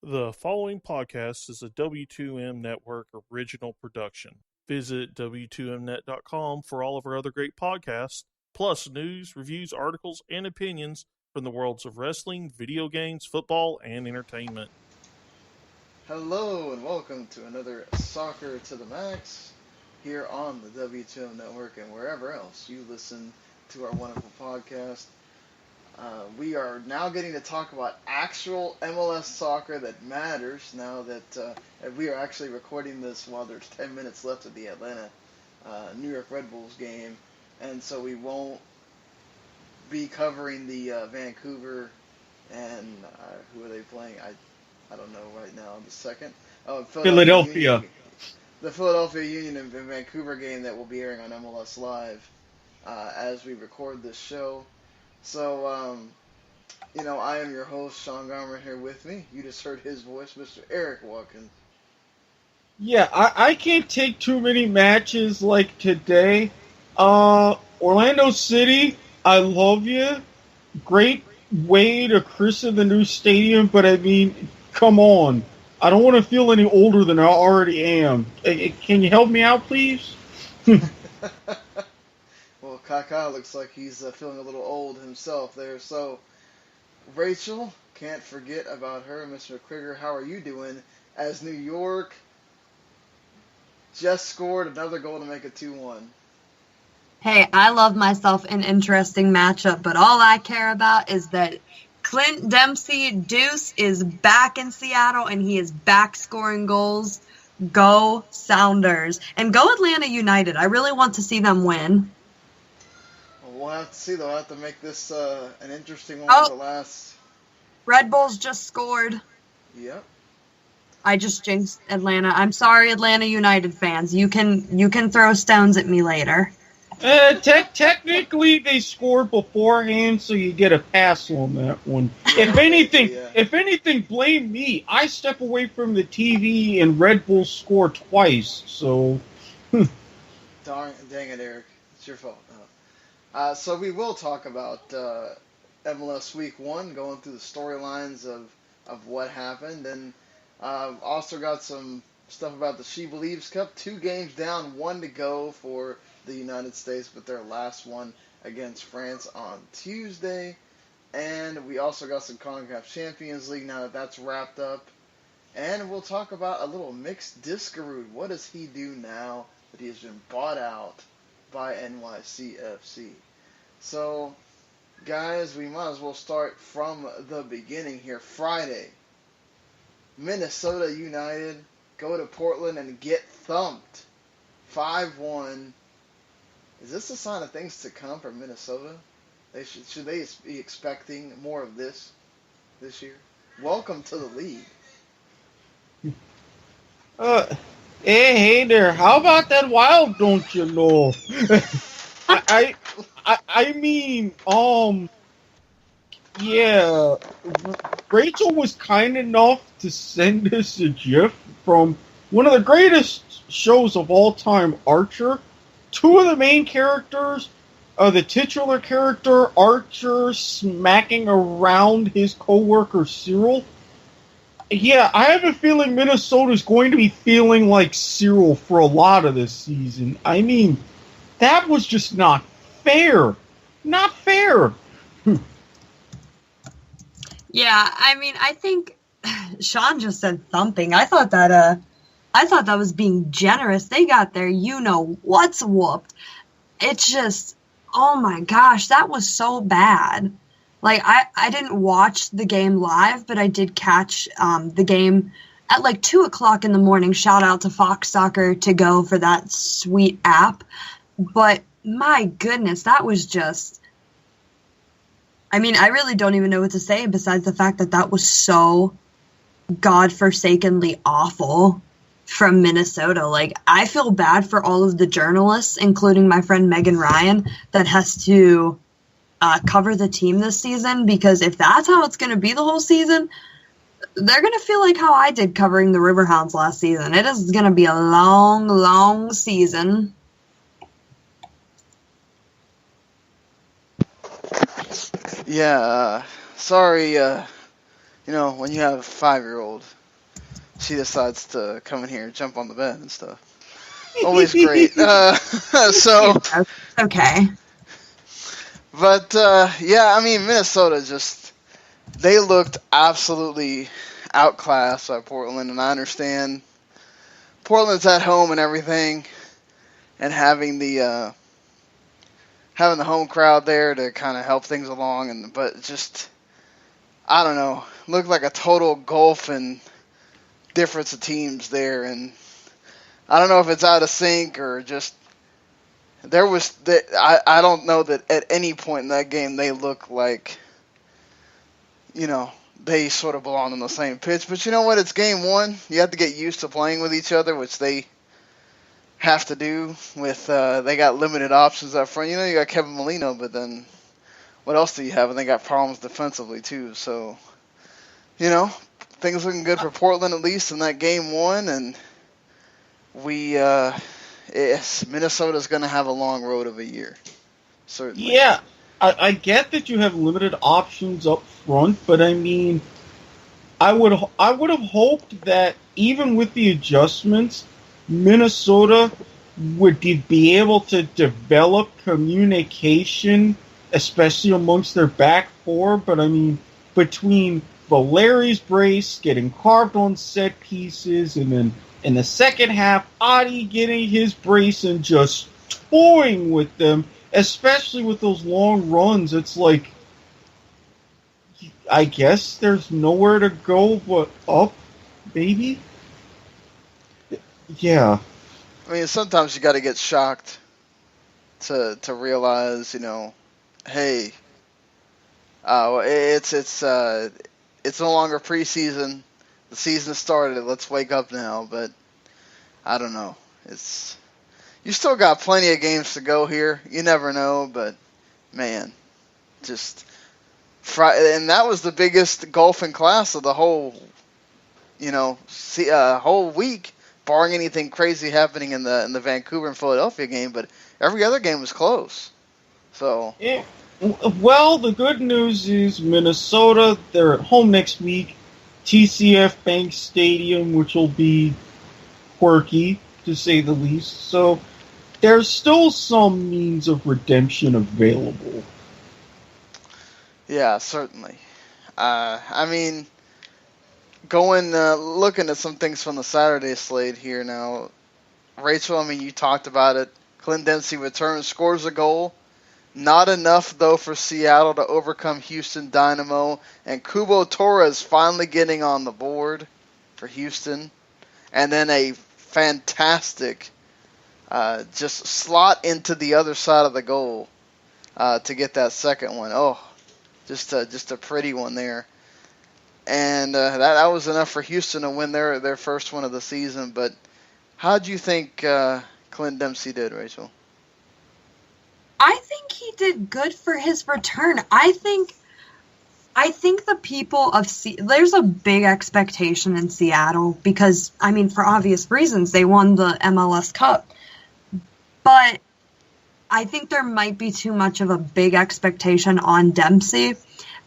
The following podcast is a W2M Network original production. Visit W2Mnet.com for all of our other great podcasts, plus news, reviews, articles, and opinions from the worlds of wrestling, video games, football, and entertainment. Hello and welcome to another Soccer to the Max here on the W2M Network and wherever else you listen to our wonderful podcast. We are now getting to talk about actual MLS soccer that matters now that we are actually recording this while there's 10 minutes left of the Atlanta New York Redbulls game, and so we won't be covering the Vancouver and who are they playing? I don't know right now. The second, Philadelphia. Union, the Philadelphia Union and Vancouver game that will be airing on MLS Live as we record this show. So, I am your host, Sean Garmer, here with me. You just heard his voice, Mr. Erik Watkins. Yeah, I can't take too many matches like today. Orlando City, I love you. Great way to christen the new stadium, but I mean, come on. I don't want to feel any older than I already am. Can you help me out, please? Well, Kaka looks like he's feeling a little old himself there. So, Rachael, can't forget about her. Mr. McKriger, how are you doing? As New York just scored another goal to make it 2-1. Hey, I love myself an interesting matchup, but all I care about is that Clint Dempsey Deuce is back in Seattle and he is back scoring goals. Go Sounders. And go Atlanta United. I really want to see them win. We'll have to see. They'll have to make this an interesting one Oh, with the last. Red Bulls just scored. Yep. I just jinxed Atlanta. I'm sorry, Atlanta United fans. You can throw stones at me later. Technically, they scored beforehand, so you get a pass on that one. If anything, blame me. I step away from the TV and Red Bulls score twice. So, Dang it, Erik. It's your fault. So we will talk about MLS Week 1, going through the storylines of what happened, and also got some stuff about the She Believes Cup. 2 games down, 1 to go for the United States with their last one against France on Tuesday. And we also got some CONCACAF Champions League now that that's wrapped up. And we'll talk about a little mixed Diskerud. What does he do now that he has been bought out by NYCFC? So, guys, we might as well start from the beginning here. Friday, Minnesota United go to Portland and get thumped 5-1. Is this a sign of things to come for Minnesota? Should they be expecting more of this year? Welcome to the league. hey there. How about that Wild? Don't you know? I mean, yeah. Rachel was kind enough to send us a GIF from one of the greatest shows of all time, Archer. 2 of the main characters, the titular character, Archer, smacking around his co-worker, Cyril. Yeah, I have a feeling Minnesota's going to be feeling like Cyril for a lot of this season. I mean, that was just not fair. Not fair. Yeah, I mean, I think Sean just said thumping. I thought that was being generous. They got their what's whooped. It's just, oh my gosh, that was so bad. Like, I didn't watch the game live, but I did catch the game at like 2 o'clock in the morning. Shout out to Fox Soccer to go for that sweet app. But my goodness, that was just, I mean, I really don't even know what to say besides the fact that was so godforsakenly awful from Minnesota. Like, I feel bad for all of the journalists, including my friend Megan Ryan, that has to cover the team this season, because if that's how it's going to be the whole season, they're going to feel like how I did covering the Riverhounds last season. It is going to be a long, long season. Yeah, sorry when you have a 5-year-old, she decides to come in here and jump on the bed and stuff. Always great. So Okay. But yeah, I mean, Minnesota they looked absolutely outclassed by Portland, and I understand Portland's at home and everything, and having the home crowd there to kind of help things along, but just I don't know, looked like a total gulf and difference of teams there, and I don't know if it's out of sync or just I don't know that at any point in that game they look like they sort of belong on the same pitch. But you know what? It's game one. You have to get used to playing with each other, which they have to do. With they got limited options up front. You got Kevin Molino, but then what else do you have? And they got problems defensively too. So things looking good for Portland, at least in that game one, and Minnesota's going to have a long road of a year, certainly. Yeah, I get that you have limited options up front, but I mean, I would have hoped that even with the adjustments, Minnesota would be able to develop communication, especially amongst their back four. But I mean, between Valeri's brace getting carved on set pieces, and then in the second half, Adi getting his brace and just toying with them, especially with those long runs, it's like, I guess there's nowhere to go but up, maybe? Yeah. I mean, sometimes you got to get shocked to realize, hey, it's no longer preseason. The season started. Let's wake up now. But I don't know. You still got plenty of games to go here. You never know. But man, and that was the biggest golfing class of the whole, whole week, barring anything crazy happening in the Vancouver and Philadelphia game. But every other game was close. So. Yeah. Well, the good news is Minnesota, they're at home next week. TCF Bank Stadium, which will be quirky, to say the least. So there's still some means of redemption available. Yeah, certainly. I mean, looking at some things from the Saturday slate here now. Rachael, I mean, you talked about it. Clint Dempsey returns, scores a goal. Not enough, though, for Seattle to overcome Houston Dynamo. And Cubo Torres finally getting on the board for Houston. And then a fantastic just slot into the other side of the goal to get that second one. Oh, just a pretty one there. And that was enough for Houston to win their first one of the season. But how do you think Clint Dempsey did, Rachael? I think he did good for his return. I think the people of there's a big expectation in Seattle because, I mean, for obvious reasons, they won the MLS Cup. But I think there might be too much of a big expectation on Dempsey.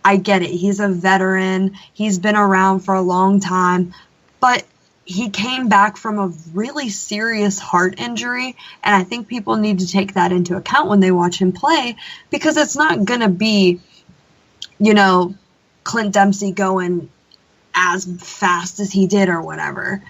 I get it. He's a veteran. He's been around for a long time. But he came back from a really serious heart injury, and I think people need to take that into account when they watch him play, because it's not going to be, Clint Dempsey going as fast as he did or whatever.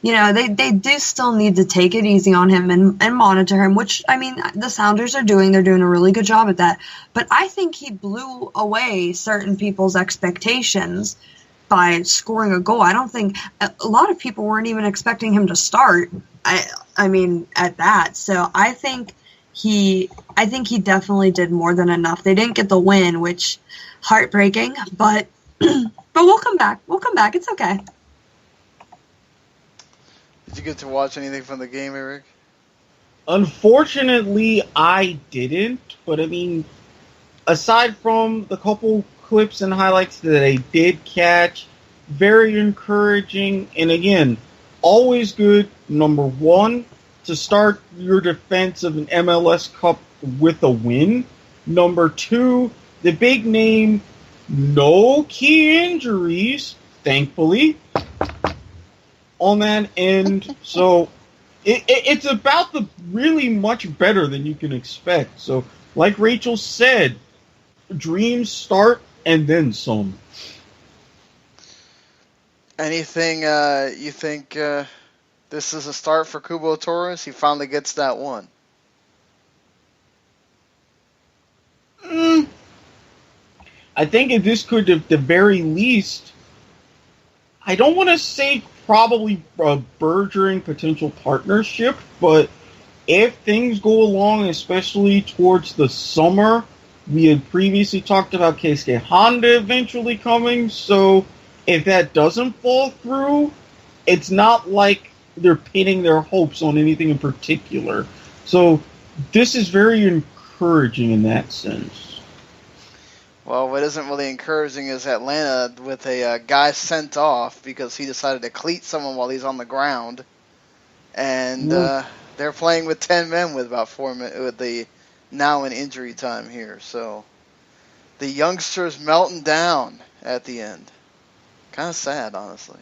They do still need to take it easy on him and monitor him, which, I mean, the Sounders are doing. They're doing a really good job at that. But I think he blew away certain people's expectations by scoring a goal. I don't think a lot of people weren't even expecting him to start. I mean, at that. So I think he definitely did more than enough. They didn't get the win, which heartbreaking, but we'll come back. We'll come back. It's okay. Did you get to watch anything from the game, Erik? Unfortunately, I didn't. But I mean, aside from the couple clips and highlights that I did catch, very encouraging, and again, always good, number one, to start your defense of an MLS Cup with a win. Number two, the big name no key injuries, thankfully, on that end. So it's about the really much better than you can expect. So, like Rachael said, dreams start and then some. Anything you think this is a start for Kubo Torres? He finally gets that one. I think if this could, at the very least, I don't want to say probably a burgeoning potential partnership, but if things go along, especially towards the summer, we had previously talked about Keisuke Honda eventually coming, so if that doesn't fall through, it's not like they're pinning their hopes on anything in particular. So this is very encouraging in that sense. Well, what isn't really encouraging is Atlanta with a guy sent off because he decided to cleat someone while he's on the ground. And they're playing with 10 men with about 4 minutes, with the now in injury time here. So the youngsters melting down at the end. Kind of sad, honestly.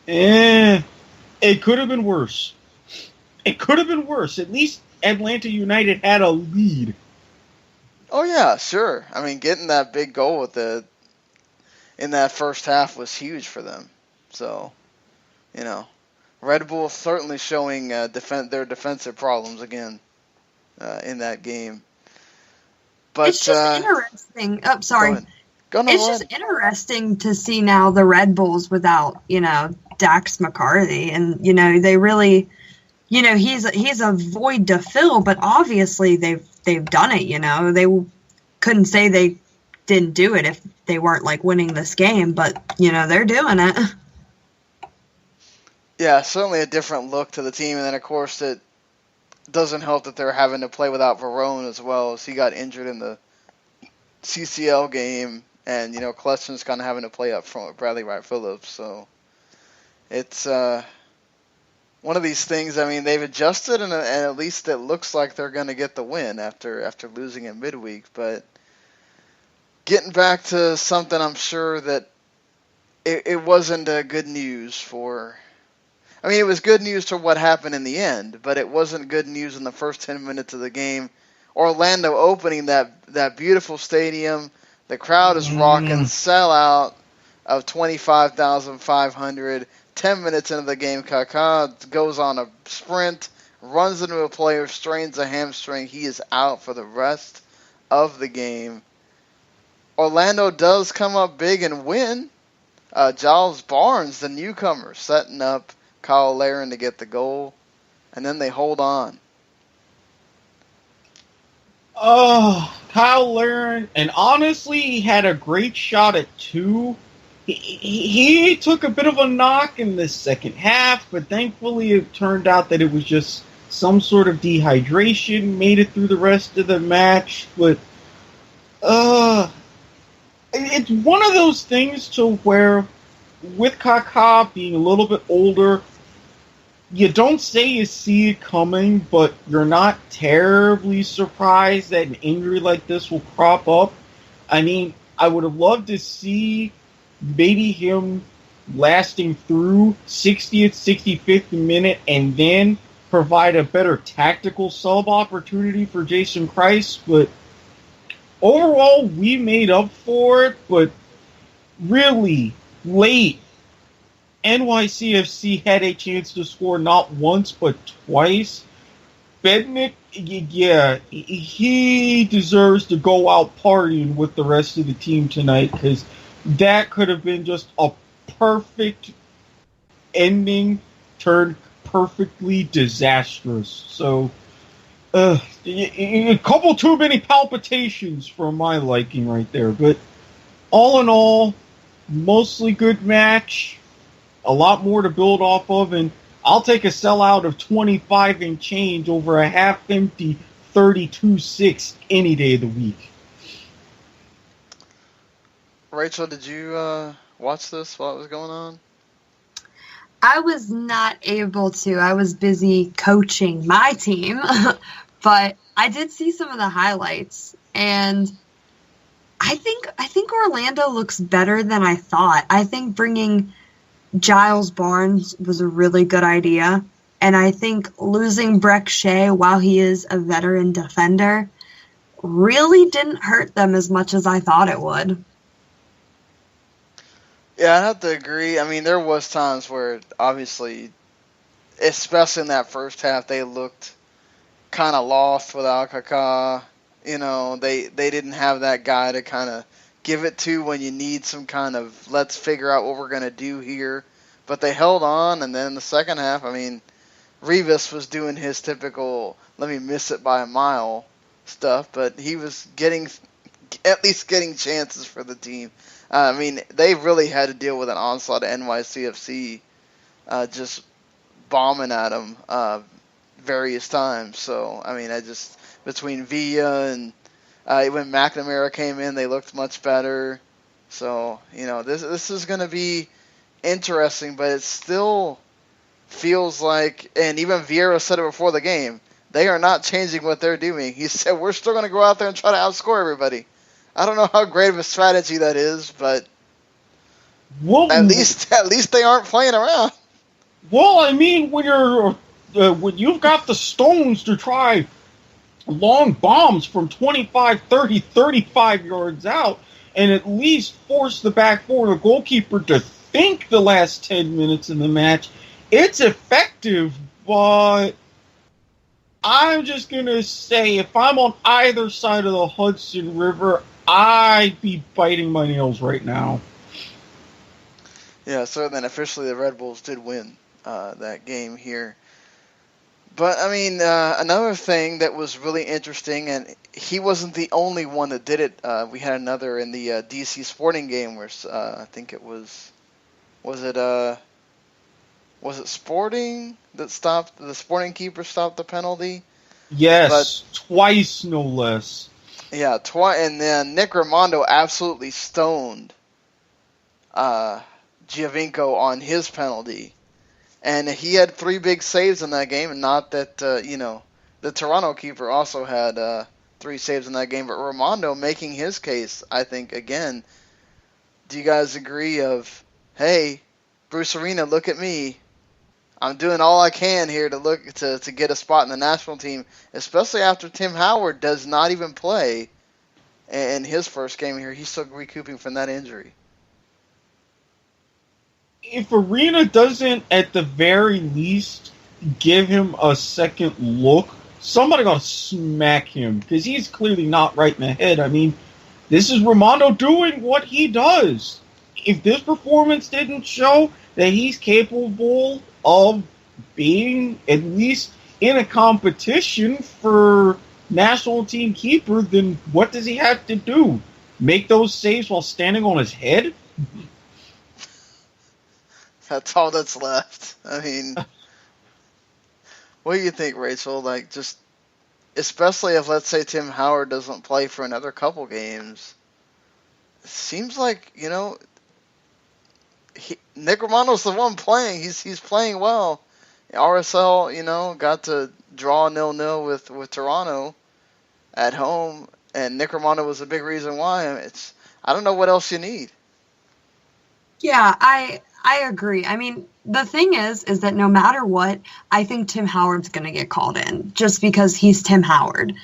It could have been worse. It could have been worse. At least Atlanta United had a lead. Oh, yeah, sure. I mean, getting that big goal in that first half was huge for them. So, Red Bull certainly showing their defensive problems again in that game. But it's just interesting. Oh, sorry. Go it's just interesting to see now the Red Bulls without, Dax McCarthy. And, they really, he's a void to fill, but obviously they've done it, They couldn't say they didn't do it if they weren't, winning this game, but, they're doing it. Yeah, certainly a different look to the team, and then, of course, it doesn't help that they're having to play without Verone as well, as he got injured in the CCL game, and, Kleston's kind of having to play up front with Bradley Wright-Phillips, so it's one of these things. I mean, they've adjusted, and at least it looks like they're going to get the win after losing in midweek. But getting back to something, I'm sure that it wasn't good news for. I mean, it was good news for what happened in the end, but it wasn't good news in the first 10 minutes of the game. Orlando opening that beautiful stadium, the crowd is rocking, sellout of 25,500. 10 minutes into the game, Kaka goes on a sprint, runs into a player, strains a hamstring. He is out for the rest of the game. Orlando does come up big and win. Giles Barnes, the newcomer, setting up Kyle Larin to get the goal. And then they hold on. Oh, Kyle Larin, and honestly, he had a great shot at 2. He took a bit of a knock in the second half, but thankfully it turned out that it was just some sort of dehydration, made it through the rest of the match. But it's one of those things to where, with Kaka being a little bit older, you don't say you see it coming, but you're not terribly surprised that an injury like this will crop up. I mean, I would have loved to see maybe him lasting through 60th, 65th minute and then provide a better tactical sub opportunity for Jason Christ. But overall, we made up for it. But really, late, NYCFC had a chance to score not once but twice. Bednick, yeah, he deserves to go out partying with the rest of the team tonight, because that could have been just a perfect ending, turned perfectly disastrous. So, a couple too many palpitations for my liking right there. But all in all, mostly good match. A lot more to build off of, and I'll take a sellout of 25 and change over a half-empty 32-6 any day of the week. Rachael, did you watch this while it was going on? I was not able to. I was busy coaching my team, but I did see some of the highlights, and I think Orlando looks better than I thought. I think bringing Giles Barnes was a really good idea. And I think losing Breck Shea, while he is a veteran defender, really didn't hurt them as much as I thought it would. Yeah, I have to agree. I mean, there was times where, obviously, especially in that first half, they looked kind of lost without Kaka. You know, they didn't have that guy to kind of give it to when you need some kind of, let's figure out what we're going to do here. But they held on, and then in the second half, I mean, Rivas was doing his typical, let me miss it by a mile stuff, but he was at least getting chances for the team. I mean, they really had to deal with an onslaught of NYCFC just bombing at them various times. So, I mean, between Villa and when McNamara came in, they looked much better. So, you know, this is going to be interesting, but it still feels like, and even Vieira said it before the game, they are not changing what they're doing. He said, we're still going to go out there and try to outscore everybody. I don't know how great of a strategy that is, but at least they aren't playing around. Well, I mean, when you've got the stones to try long bombs from 25, 30, 35 yards out, and at least force the back four and the goalkeeper to think the last 10 minutes in the match, it's effective, but I'm just going to say, if I'm on either side of the Hudson River, I'd be biting my nails right now. Yeah, so then officially the Red Bulls did win that game here. But, I mean, another thing that was really interesting, and he wasn't the only one that did it. We had another in the DC Sporting game where I think it was it Sporting that stopped, the Sporting keeper stopped the penalty? Yes, twice no less. Yeah, and then Nick Raimondo absolutely stoned Giovinco on his penalty. And he had 3 big saves in that game, and not that, the Toronto keeper also had 3 saves in that game, but Raimondo making his case, I think, again. Do you guys agree of, hey, Bruce Arena, look at me. I'm doing all I can here to get a spot in the national team, especially after Tim Howard does not even play in his first game here. He's still recouping from that injury. If Arena doesn't, at the very least, give him a second look, somebody got to smack him, because he's clearly not right in the head. I mean, this is Raimondo doing what he does. If this performance didn't show that he's capable of being at least in a competition for national team keeper, then what does he have to do? Make those saves while standing on his head? That's all that's left. I mean, what do you think, Rachel? Like, just especially if, let's say, Tim Howard doesn't play for another couple games, it seems like, Nick Romando's the one playing. He's playing well. RSL, got to draw 0-0 with Toronto at home, and Nick Rimando was a big reason why. I don't know what else you need. Yeah, I agree. I mean, the thing is that no matter what, I think Tim Howard's going to get called in just because he's Tim Howard,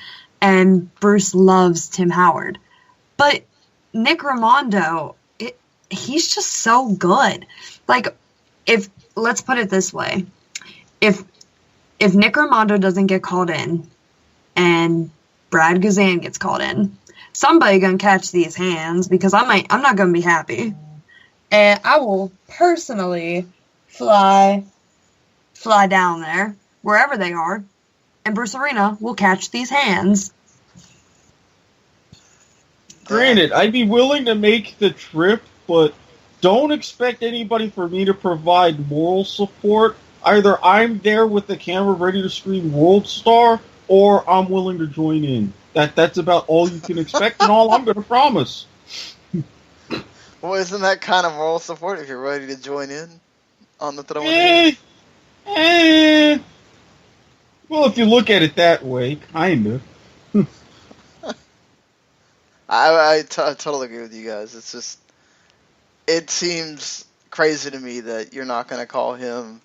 and Bruce loves Tim Howard. But Nick Rimando, he's just so good. Like, let's put it this way. If Nick Rimando doesn't get called in and Brad Guzan gets called in, somebody gonna catch these hands, because I'm not gonna be happy. And I will personally fly down there, wherever they are, and Bruce Arena will catch these hands. Granted, I'd be willing to make the trip, but don't expect anybody for me to provide moral support. Either I'm there with the camera ready to scream World Star, or I'm willing to join in. That's about all you can expect, and all I'm going to promise. Well, isn't that kind of moral support if you're ready to join in on the throwing? Well, if you look at it that way, kind of. I totally agree with you guys. It's just, it seems crazy to me that you're not going to call him,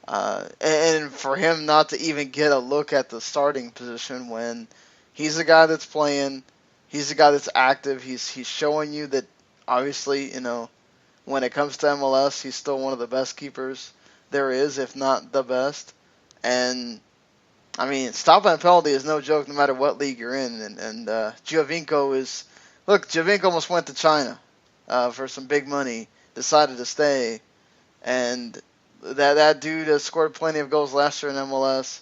and for him not to even get a look at the starting position when he's a guy that's playing, he's a guy that's active. He's showing you that obviously, when it comes to MLS, he's still one of the best keepers there is, if not the best. And I mean, stopping a penalty is no joke, no matter what league you're in. And Giovinco almost went to China for some big money, decided to stay, and that dude has scored plenty of goals last year in MLS.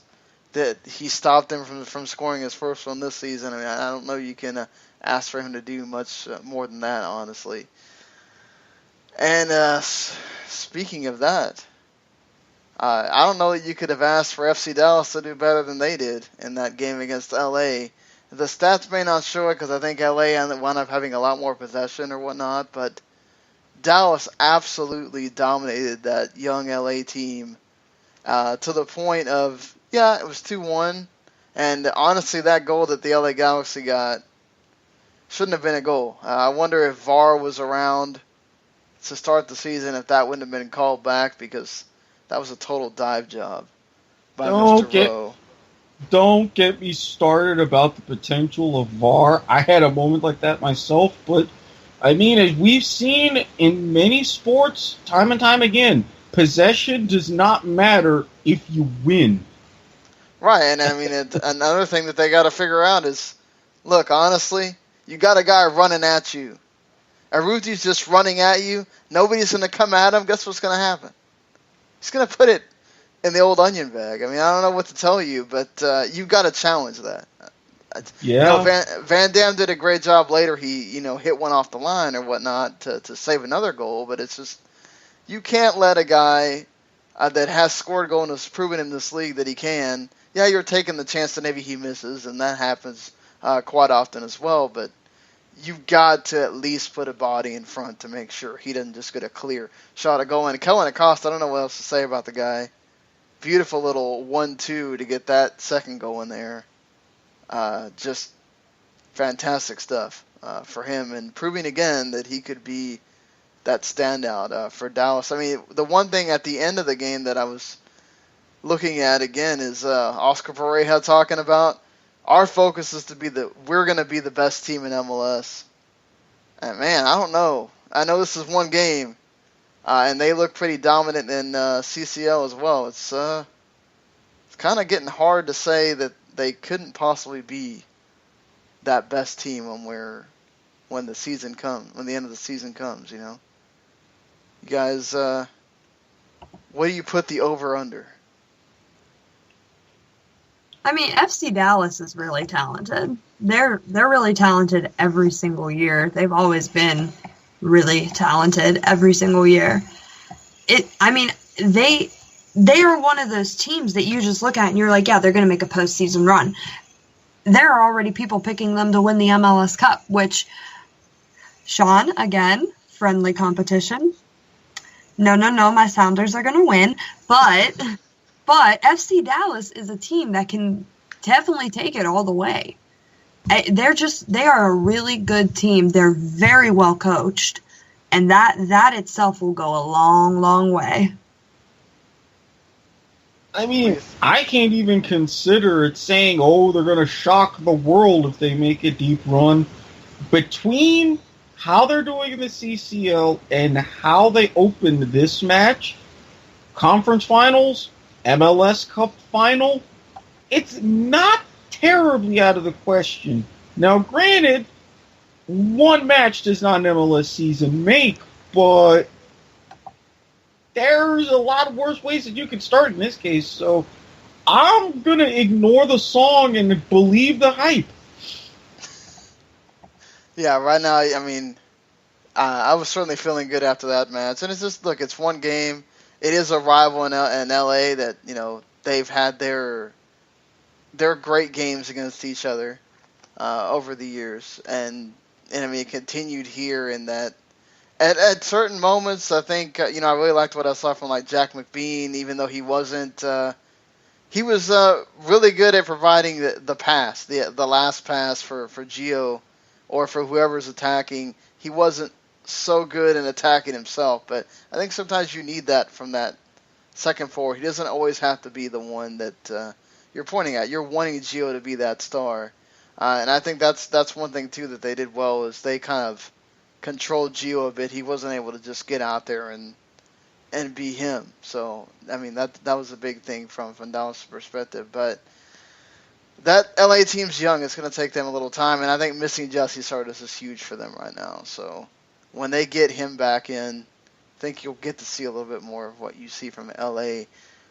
That he stopped him from scoring his first one this season. I mean, I don't know you can ask for him to do much more than that, honestly. And speaking of that, I don't know that you could have asked for FC Dallas to do better than they did in that game against LA. The stats may not show it because I think LA wound up having a lot more possession or whatnot, but Dallas absolutely dominated that young LA team to the point of, it was 2-1. And honestly, that goal that the LA Galaxy got shouldn't have been a goal. I wonder if VAR was around to start the season, if that wouldn't have been called back, because that was a total dive job by Mr. Rowe. Don't get me started about the potential of VAR. I had a moment like that myself, but I mean, as we've seen in many sports, time and time again, possession does not matter if you win. Right, and I mean, another thing that they got to figure out is, look, honestly, you got a guy running at you. Aruti's just running at you. Nobody's going to come at him. Guess what's going to happen? He's going to put it in the old onion bag. I mean, I don't know what to tell you, but you got to challenge that. Yeah. Van Dam did a great job later. He, hit one off the line or whatnot to save another goal, but it's just, you can't let a guy that has scored a goal and has proven in this league that he can. Yeah, you're taking the chance that maybe he misses, and that happens quite often as well, but you've got to at least put a body in front to make sure he doesn't just get a clear shot of goal. And Kellen Acosta, I don't know what else to say about the guy. Beautiful little 1-2 to get that second goal in there. Just fantastic stuff for him, and proving again that he could be that standout for Dallas. I mean, the one thing at the end of the game that I was looking at again is Oscar Pareja talking about, our focus is we're going to be the best team in MLS. And man, I don't know. I know this is one game, and they look pretty dominant in CCL as well. It's kind of getting hard to say that they couldn't possibly be that best team when the season comes, when the end of the season comes. You guys, what do you put the over under? I mean, FC Dallas is really talented. They're really talented every single year. They've always been really talented every single year. They are one of those teams that you just look at and you're like, yeah, they're going to make a postseason run. There are already people picking them to win the MLS Cup, which, Sean, again, friendly competition. No, my Sounders are going to win, But FC Dallas is a team that can definitely take it all the way. They are a really good team. They're very well coached, and that itself will go a long, long way. I mean, I can't even consider it saying, they're going to shock the world if they make a deep run. Between how they're doing in the CCL and how they opened this match, conference finals, MLS Cup final, it's not terribly out of the question. Now, granted, one match does not an MLS season make, but there's a lot of worse ways that you could start in this case, so I'm going to ignore the song and believe the hype. Yeah, right now, I mean, I was certainly feeling good after that match. And it's just, look, it's one game. It is a rival in LA that, they've had their great games against each other over the years. And I mean, it continued here in that. At certain moments, I think, I really liked what I saw from, like, Jack McBean, even though he wasn't, he was really good at providing the pass, the last pass for Gio or for whoever's attacking, he wasn't so good in attacking himself. But I think sometimes you need that from that second forward. He doesn't always have to be the one that you're pointing at. You're wanting Gio to be that star. And I think that's one thing, too, that they did well is they kind of controlled Gio a bit. He wasn't able to just get out there and be him. So, I mean, that was a big thing from Dallas' perspective. But that LA team's young. It's going to take them a little time. And I think missing Jesse Sardis is huge for them right now. So when they get him back in, I think you'll get to see a little bit more of what you see from LA.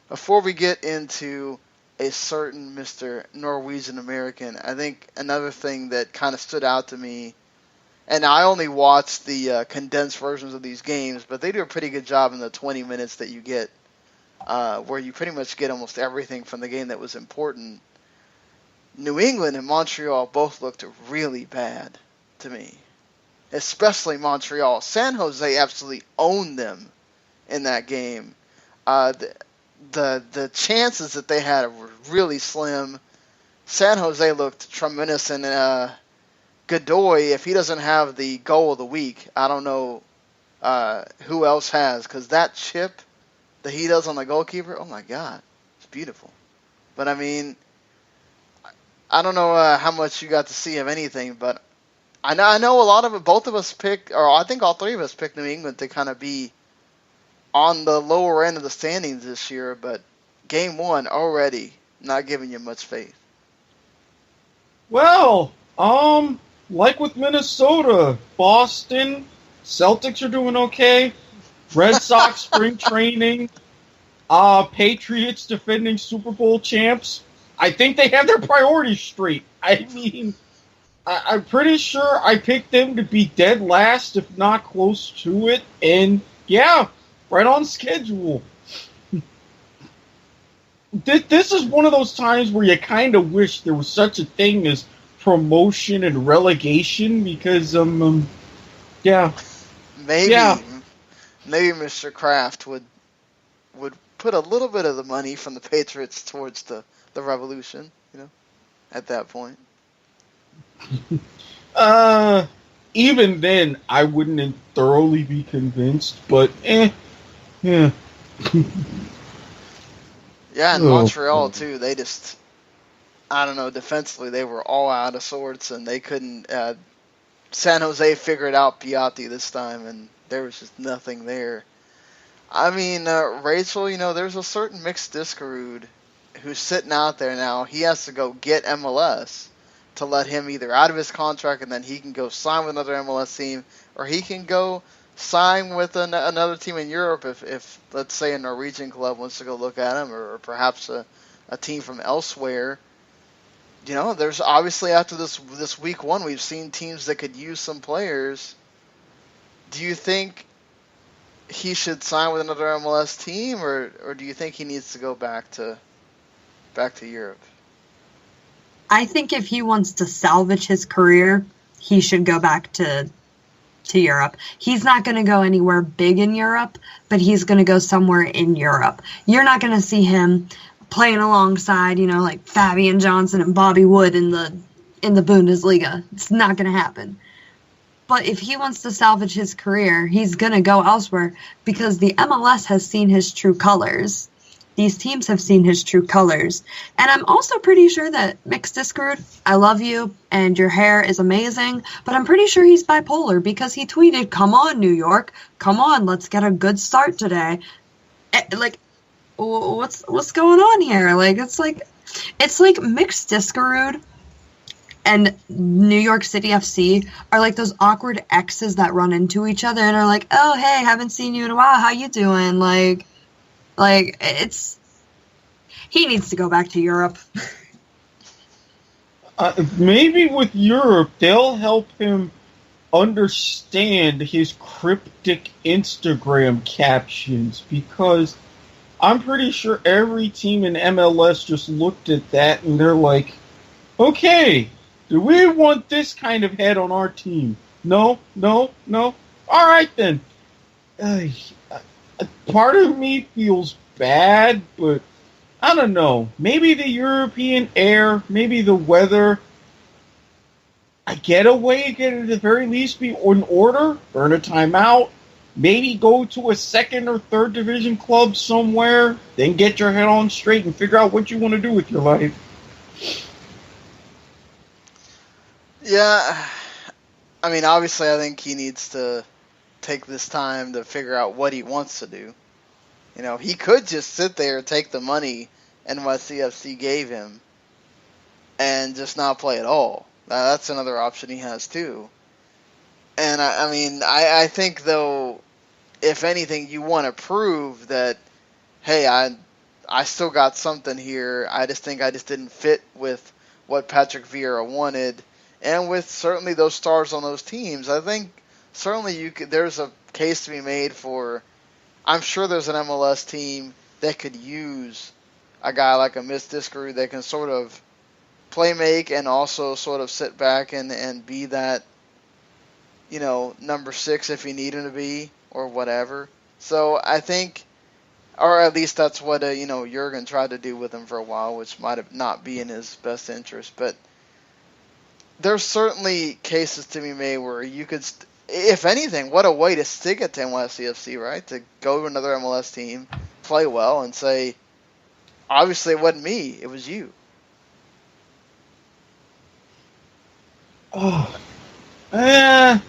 Before we get into a certain Mr. Norwegian American, I think another thing that kind of stood out to me, and I only watched the condensed versions of these games, but they do a pretty good job in the 20 minutes that you get, where you pretty much get almost everything from the game that was important. New England and Montreal both looked really bad to me, especially Montreal. San Jose absolutely owned them in that game. The chances that they had were really slim. San Jose looked tremendous, and Godoy, if he doesn't have the goal of the week, I don't know who else has, because that chip that he does on the goalkeeper, oh my God, it's beautiful. But I mean, I don't know how much you got to see of anything, but I know a lot of it. Both of us picked, or I think all three of us picked New England to kind of be on the lower end of the standings this year, but game one already not giving you much faith. Well, like with Minnesota, Boston, Celtics are doing okay. Red Sox spring training, Patriots defending Super Bowl champs. I think they have their priorities straight. I mean, I'm pretty sure I picked them to be dead last, if not close to it, and yeah, right on schedule. This is one of those times where you kind of wish there was such a thing as promotion and relegation, because yeah, maybe Mr. Kraft would put a little bit of the money from the Patriots towards the Revolution, at that point. Even then, I wouldn't thoroughly be convinced, but yeah. Yeah, and Montreal, too, they just, I don't know, defensively, they were all out of sorts, and they couldn't, San Jose figured out Piatti this time, and there was just nothing there. I mean, Rachael, there's a certain mixed Diskerud who's sitting out there now. He has to go get MLS to let him either out of his contract, and then he can go sign with another MLS team, or he can go sign with another team in Europe if let's say a Norwegian club wants to go look at him, or perhaps a team from elsewhere. There's obviously, after this week one, we've seen teams that could use some players. Do you think he should sign with another MLS team, or do you think he needs to go back to Europe? I think if he wants to salvage his career, he should go back to Europe. He's not going to go anywhere big in Europe, but he's going to go somewhere in Europe. You're not going to see him playing alongside, like Fabian Johnson and Bobby Wood in the Bundesliga. It's not going to happen. But if he wants to salvage his career, he's going to go elsewhere, because the MLS has seen his true colors. These teams have seen his true colors. And I'm also pretty sure that Mixed Diskerud, I love you, and your hair is amazing, but I'm pretty sure he's bipolar, because he tweeted, "Come on, New York. Come on, let's get a good start today." Like, what's going on here? Like, it's like Mixed Diskerud and New York City FC are like those awkward exes that run into each other and are like, "Oh, hey, haven't seen you in a while. How you doing?" Like he needs to go back to Europe. Maybe with Europe, they'll help him understand his cryptic Instagram captions, because I'm pretty sure every team in MLS just looked at that and they're like, okay, do we want this kind of head on our team? No. All right, then. Part of me feels bad, but I don't know. Maybe the European air, maybe the weather. a getaway can at the very least be in order. Burn a timeout. Maybe go to a second or third division club somewhere. Then get your head on straight and figure out what you want to do with your life. Yeah, I mean, obviously, I think he needs to take this time to figure out what he wants to do. You know, he could just sit there, take the money NYCFC gave him, and just not play at all. That's another option he has too. And I mean, I think though, if anything, you want to prove that, hey, I still got something here. I just think I just didn't fit with what Patrick Vieira wanted, and with certainly those stars on those teams. I think certainly there's a case to be made for. I'm sure there's an MLS team that could use a guy like a Miss Diskerud that can sort of play make and also sort of sit back and be that, you know, number 6 if you need him to be or whatever. So I think, or at least that's what Jurgen tried to do with him for a while, which might have not be in his best interest. But there's certainly cases to be made where you could, if anything, what a way to stick it to NYCFC, right? To go to another MLS team, play well, and say, obviously it wasn't me, it was you. Oh, I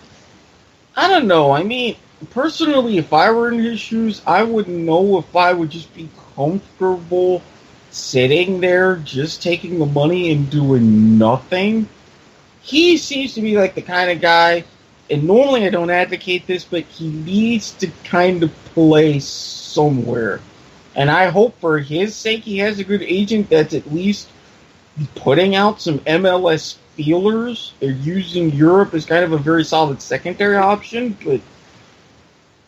don't know. I mean, personally, if I were in his shoes, I wouldn't know if I would just be comfortable sitting there, just taking the money and doing nothing. He seems to be like the kind of guy, and normally I don't advocate this, but he needs to kind of play somewhere. And I hope for his sake he has a good agent that's at least putting out some MLS feelers. They're using Europe as kind of a very solid secondary option, but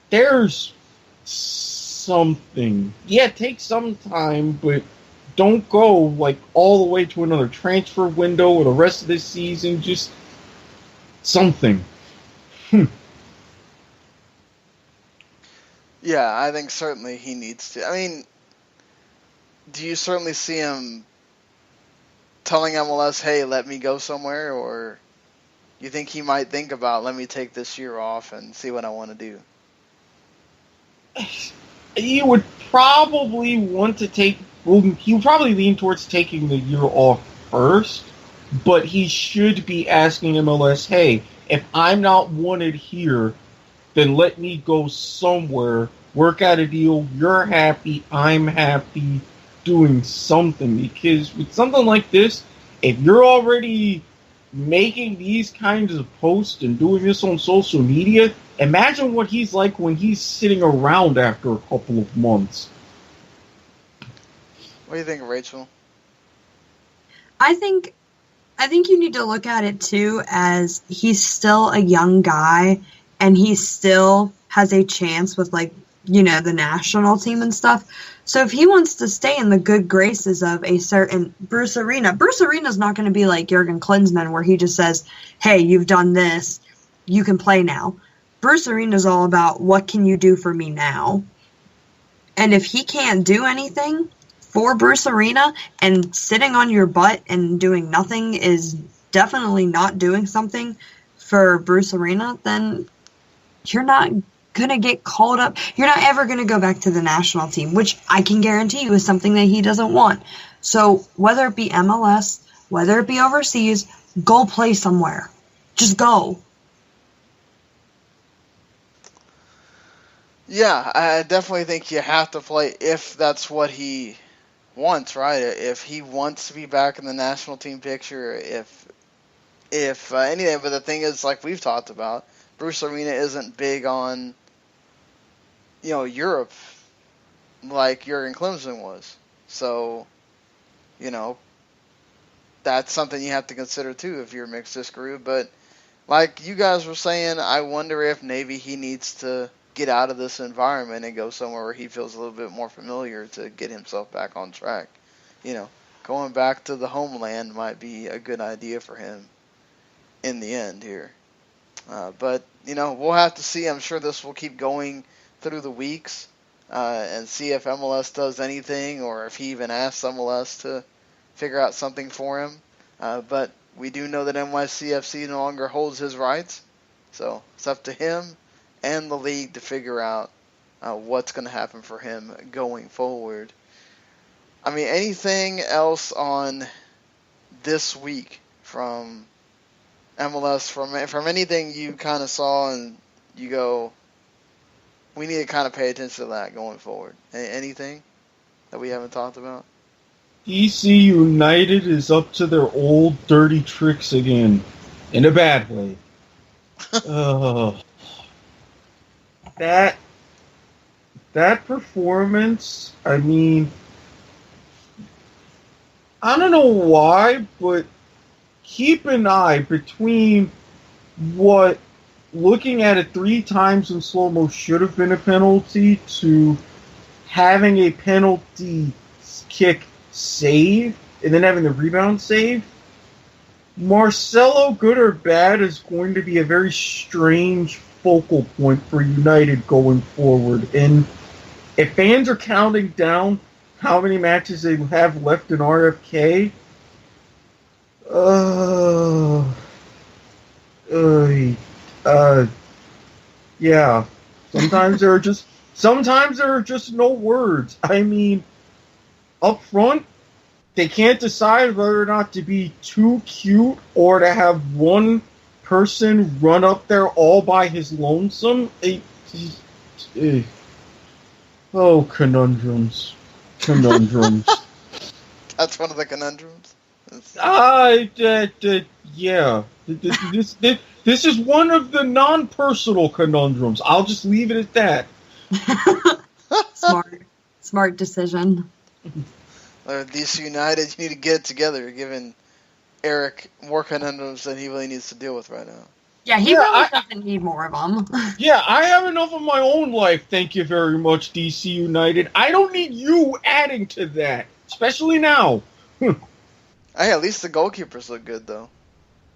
there's something. Yeah, take some time, but don't go like all the way to another transfer window or the rest of this season. Just something. Yeah, I think certainly he needs to. I mean, do you certainly see him telling MLS, hey, let me go somewhere, or you think he might think about, let me take this year off and see what I want to do? You would probably want to take, well, he would probably lean towards taking the year off first, but he should be asking MLS, hey, if I'm not wanted here, then let me go somewhere, work out a deal, you're happy, I'm happy, doing something. Because with something like this, if you're already making these kinds of posts and doing this on social media, imagine what he's like when he's sitting around after a couple of months. What do you think, Rachel? I think you need to look at it too as he's still a young guy and he still has a chance with, like, you know, the national team and stuff. So if he wants to stay in the good graces of a certain Bruce Arena's not going to be like Jurgen Klinsmann where he just says, hey, you've done this, you can play now. Bruce Arena's all about what can you do for me now? And if he can't do anything for Bruce Arena and sitting on your butt and doing nothing is definitely not doing something for Bruce Arena, then you're not going to get called up. You're not ever going to go back to the national team, which I can guarantee you is something that he doesn't want. So whether it be MLS, whether it be overseas, go play somewhere. Just go. Yeah, I definitely think you have to play if that's what he wants, right? If he wants to be back in the national team picture, if anything. But the thing is, like we've talked about, Bruce Arena isn't big on, Europe like Jurgen Klinsmann was. So, that's something you have to consider too if you're mixed Diskerud. But like you guys were saying, I wonder if maybe he needs to get out of this environment and go somewhere where he feels a little bit more familiar to get himself back on track. Going back to the homeland might be a good idea for him in the end here. But we'll have to see. I'm sure this will keep going through the weeks and see if MLS does anything or if he even asks MLS to figure out something for him. But we do know that NYCFC no longer holds his rights. So it's up to him and the league to figure out what's going to happen for him going forward. I mean, anything else on this week from MLS, from anything you kind of saw and you go, we need to kind of pay attention to that going forward? Anything that we haven't talked about? DC United is up to their old dirty tricks again, in a bad way. That performance, I mean, I don't know why, but keep an eye between what looking at it 3 times in slow-mo should have been a penalty to having a penalty kick save and then having the rebound save. Marcelo, good or bad, is going to be a very strange focal point for United going forward. And if fans are counting down how many matches they have left in RFK, yeah. Sometimes there are just no words. I mean, up front, they can't decide whether or not to be too cute or to have one person run up there all by his lonesome. Oh, conundrums. That's one of the conundrums. Yeah. This is one of the non-personal conundrums. I'll just leave it at that. Smart decision. DC United, you need to get it together. You're giving Erik more conundrums than he really needs to deal with right now. Yeah, he really doesn't need more of them. Yeah, I have enough of my own life, thank you very much, DC United. I don't need you adding to that, especially now. Hey, at least the goalkeepers look good, though.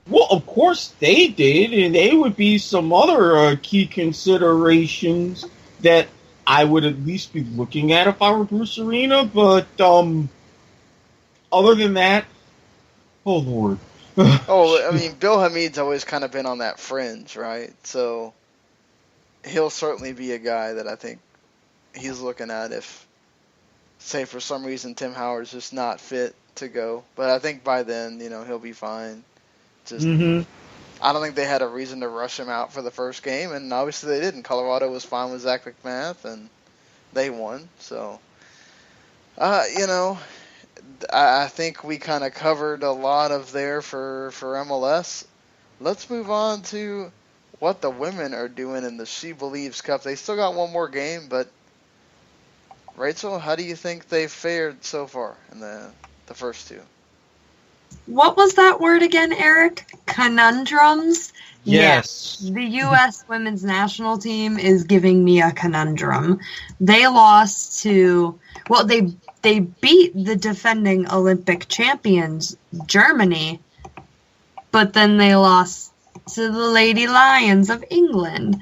Well, of course they did, and they would be some other key considerations that I would at least be looking at if I were Bruce Arena, but other than that, oh Lord. I mean, Bill Hamid's always kind of been on that fringe, right? So he'll certainly be a guy that I think he's looking at if, say, for some reason Tim Howard's just not fit to go. But I think by then, he'll be fine. Just, I don't think they had a reason to rush him out for the first game, and obviously they didn't. Colorado was fine with Zach McMath, and they won. So, I think we kind of covered a lot of there for MLS. Let's move on to what the women are doing in the She Believes Cup. They still got one more game, but Rachael, how do you think they've fared so far in the first 2? What was that word again, Erik? Conundrums? Yes. The U.S. women's national team is giving me a conundrum. They lost to... Well, they beat the defending Olympic champions, Germany, but then they lost to the Lady Lions of England.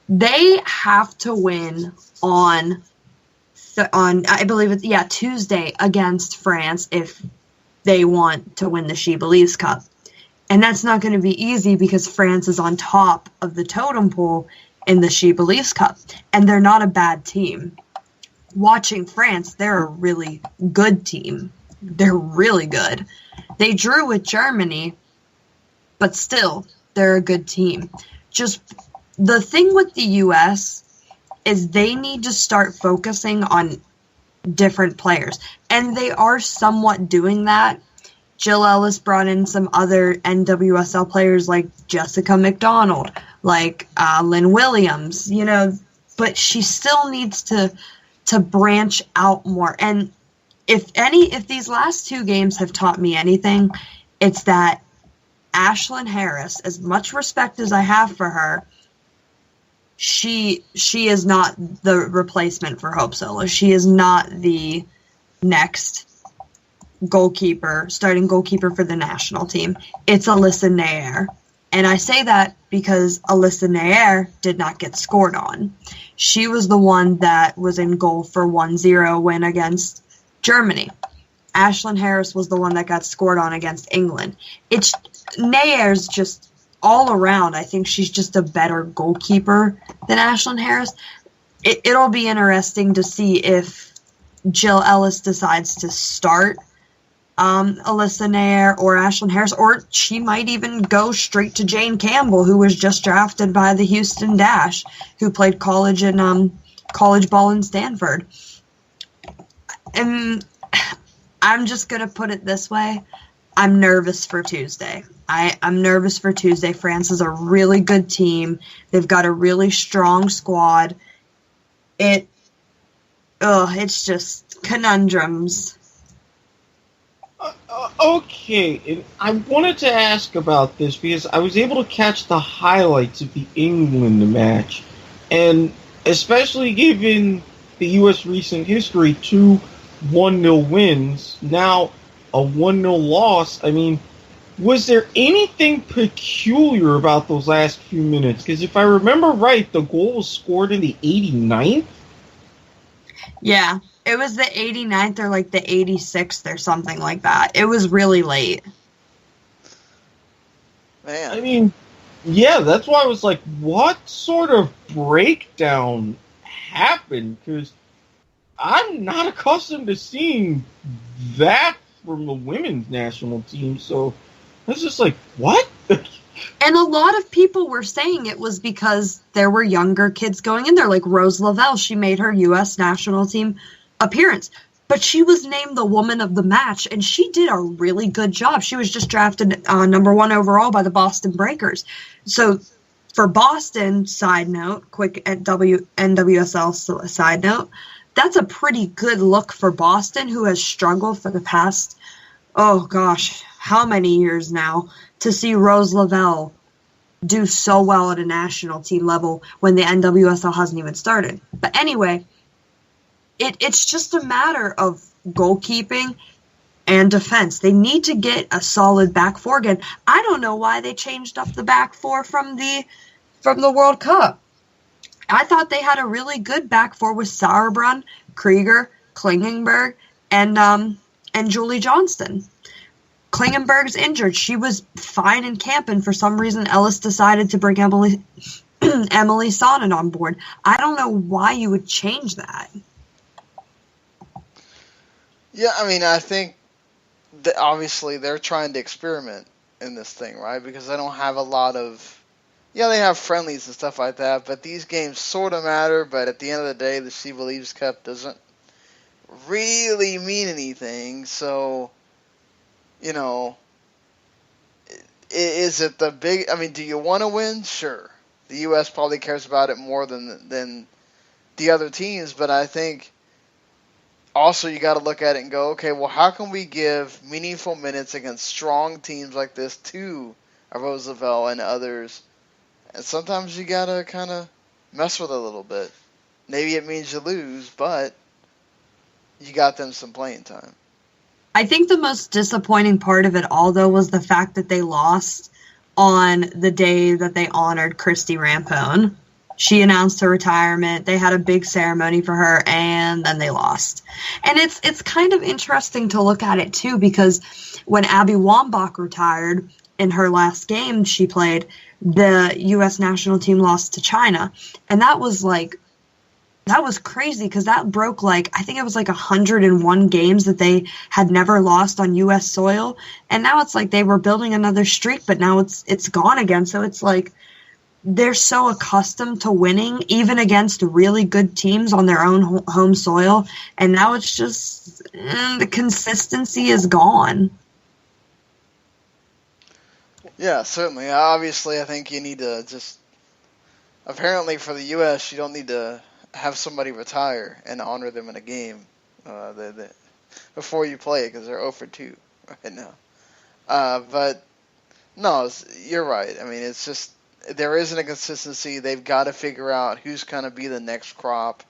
They have to win on I believe it's Tuesday against France if they want to win the She Believes Cup. And that's not going to be easy because France is on top of the totem pole in the She Believes Cup, and they're not a bad team. Watching France, they're a really good team. They're really good. They drew with Germany, but still, they're a good team. Just the thing with the U.S. is they need to start focusing on different players. And they are somewhat doing that. Jill Ellis brought in some other NWSL players like Jessica McDonald, like Lynn Williams, but she still needs to branch out more. And if these last 2 games have taught me anything, it's that Ashlyn Harris, as much respect as I have for her, she is not the replacement for Hope Solo. She is not the next starting goalkeeper for the national team. It's Alyssa Nair. And I say that because Alyssa Nair did not get scored on. She was the one that was in goal for 1-0 win against Germany. Ashlyn Harris was the one that got scored on against England. Nayer's just all around. I think she's just a better goalkeeper than Ashlyn Harris. It'll be interesting to see if Jill Ellis decides to start Alyssa Naeher or Ashlyn Harris, or she might even go straight to Jane Campbell, who was just drafted by the Houston Dash, who played college ball in Stanford. And I'm just going to put it this way. I'm nervous for Tuesday. I'm nervous for Tuesday. France is a really good team. They've got a really strong squad. It's just conundrums. Okay, and I wanted to ask about this because I was able to catch the highlights of the England match, and especially given the U.S. recent history, 2 1-0 wins, now a 1-0 loss. I mean, was there anything peculiar about those last few minutes? Because if I remember right, the goal was scored in the 89th? Yeah, it was the 89th or like the 86th or something like that. It was really late. Man. I mean, yeah, that's why I was like, what sort of breakdown happened? Because I'm not accustomed to seeing that from the women's national team, so I was just like, what? And a lot of people were saying it was because there were younger kids going in there, like Rose Lavelle. She made her U.S. national team appearance, but she was named the woman of the match, and she did a really good job. She was just drafted number 1 overall by the Boston Breakers. So for Boston, side note, quick NWSL side note, that's a pretty good look for Boston, who has struggled for the past, oh gosh, how many years now, to see Rose Lavelle do so well at a national team level when the NWSL hasn't even started. But anyway, it's just a matter of goalkeeping and defense. They need to get a solid back four again. I don't know why they changed up the back four from the World Cup. I thought they had a really good back four with Sauerbrunn, Krieger, Klingenberg, and Julie Johnston. Klingenberg's injured. She was fine in camp, and for some reason Ellis decided to bring Emily Sonnen on board. I don't know why you would change that. Yeah, I mean, I think that obviously they're trying to experiment in this thing, right? Because they don't have a lot of... Yeah, they have friendlies and stuff like that, but these games sort of matter, but at the end of the day, the She Believes Cup doesn't really mean anything, so, you know, is it the big... I mean, do you want to win? Sure. The U.S. probably cares about it more than the other teams, but I think also you got to look at it and go, okay, well, how can we give meaningful minutes against strong teams like this to a Roosevelt and others? And sometimes you got to kind of mess with it a little bit. Maybe it means you lose, but you got them some playing time. I think the most disappointing part of it all, though, was the fact that they lost on the day that they honored Christy Rampone. She announced her retirement. They had a big ceremony for her, and then they lost. And it's kind of interesting to look at it, too, because when Abby Wambach retired in her last game she played, the U.S. national team lost to China. And that was crazy because that broke I think it was 101 games that they had never lost on U.S. soil. And now it's like they were building another streak, but now it's gone again. So it's like they're so accustomed to winning, even against really good teams on their own home soil. And now it's just the consistency is gone. Yeah, certainly. Obviously, I think you need to just... Apparently, for the U.S., you don't need to have somebody retire and honor them in a game before you play it, because they're 0 for 2 right now. But, no, you're right. I mean, it's just... There isn't a consistency. They've got to figure out who's going to be the next crop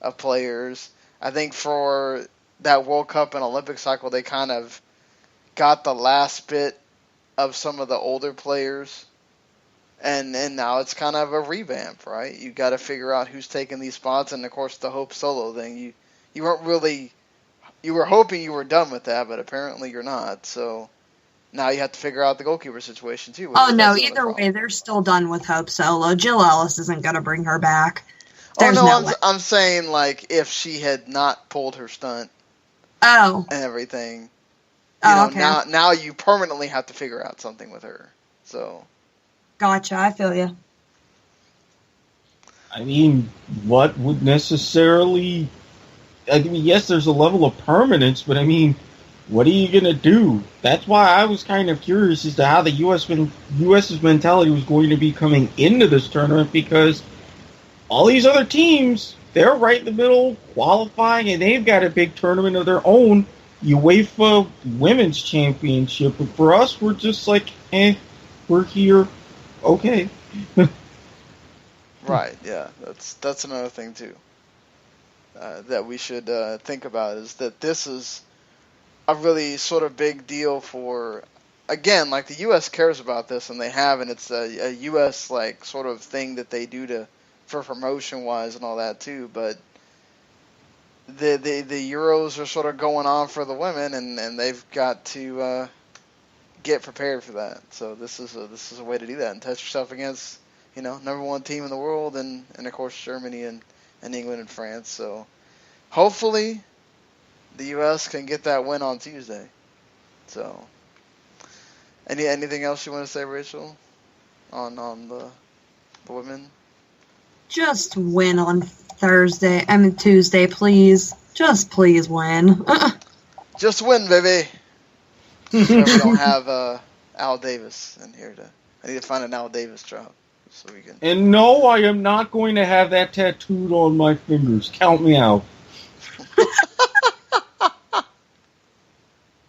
of players. I think for that World Cup and Olympic cycle, they kind of got the last bit of some of the older players, and now it's kind of a revamp, right? You got to figure out who's taking these spots, and of course the Hope Solo thing. You weren't really, you were hoping you were done with that, but apparently you're not. So now you have to figure out the goalkeeper situation too. Oh, no, That's another either way, problem. they're still done with Hope Solo. Jill Ellis isn't going to bring her back. Oh There's no, no way. I'm saying like if she had not pulled her stunt Oh. and everything, you Oh, know, okay. now you permanently have to figure out something with her. So Gotcha, I feel you. I mean, what would necessarily... I mean, yes, there's a level of permanence, but I mean, what are you going to do? That's why I was kind of curious as to how the US's mentality was going to be coming into this tournament, because all these other teams, they're right in the middle, qualifying, and they've got a big tournament of their own, UEFA Women's Championship. But for us, we're just like, we're here, okay. right, yeah, that's another thing too that we should think about, is that this is a really sort of big deal for, again, like the U.S. cares about this, and they have, and it's a U.S. like sort of thing that they do for promotion wise and all that too. But the Euros are sort of going on for the women, and they've got to get prepared for that. So this is a way to do that and test yourself against, you know, number one team in the world, and of course Germany and England and France. So hopefully the U.S. can get that win on Tuesday. So, anything else you want to say, Rachel, on the women? Just win on Tuesday, please. Just please win. Just win, baby. So we don't have Al Davis in here I need to find an Al Davis job so we can. And no, I am not going to have that tattooed on my fingers. Count me out.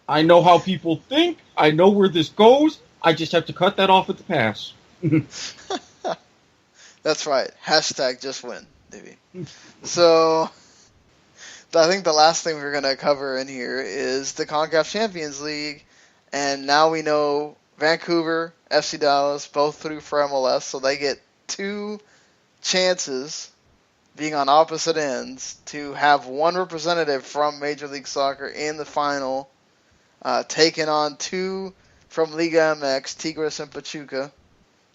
I know how people think. I know where this goes. I just have to cut that off at the pass. That's right. Hashtag just win, baby. So, I think the last thing we're going to cover in here is the CONCACAF Champions League. And now we know Vancouver, FC Dallas, both through for MLS. So they get 2 chances, being on opposite ends, to have one representative from Major League Soccer in the final, taking on 2 from Liga MX, Tigres and Pachuca.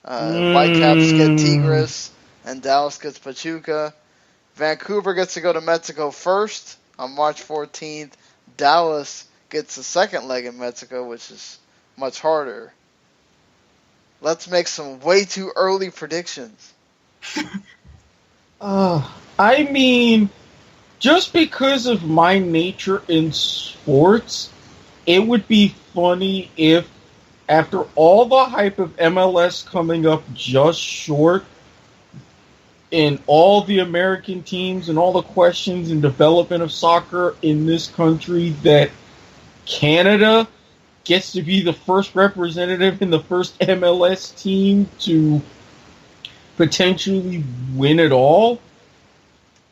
Whitecaps get Tigres, and Dallas gets Pachuca. Vancouver gets to go to Mexico first on March 14th. Dallas gets the second leg in Mexico, which is much harder. Let's make some way too early predictions. I mean, just because of my nature in sports, it would be funny if, after all the hype of MLS coming up just short, and all the American teams and all the questions and development of soccer in this country, that Canada gets to be the first representative in the first MLS team to potentially win it all.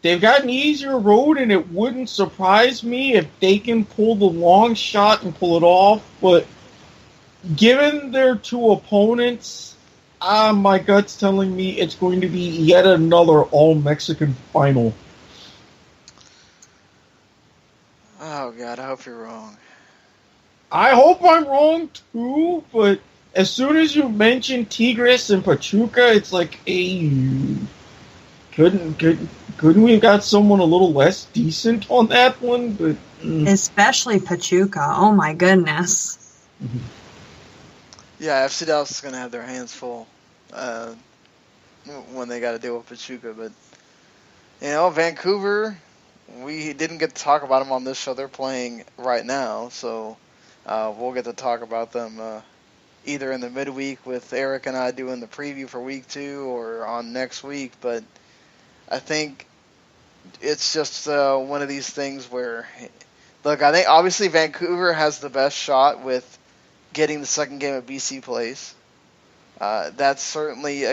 They've got an easier road, and it wouldn't surprise me if they can pull the long shot and pull it off, but given their 2 opponents, my gut's telling me it's going to be yet another all-Mexican final. Oh, God, I hope you're wrong. I hope I'm wrong, too, but as soon as you mention Tigres and Pachuca, it's like, hey, couldn't we have got someone a little less decent on that one? But Especially Pachuca. Oh, my goodness. Yeah, FC Dallas is going to have their hands full when they got to deal with Pachuca. But, you know, Vancouver, we didn't get to talk about them on this show. They're playing right now, so we'll get to talk about them either in the midweek with Erik and I doing the preview for week 2 or on next week. But I think it's just one of these things where, look, I think obviously Vancouver has the best shot with getting the second game at BC Place. That's certainly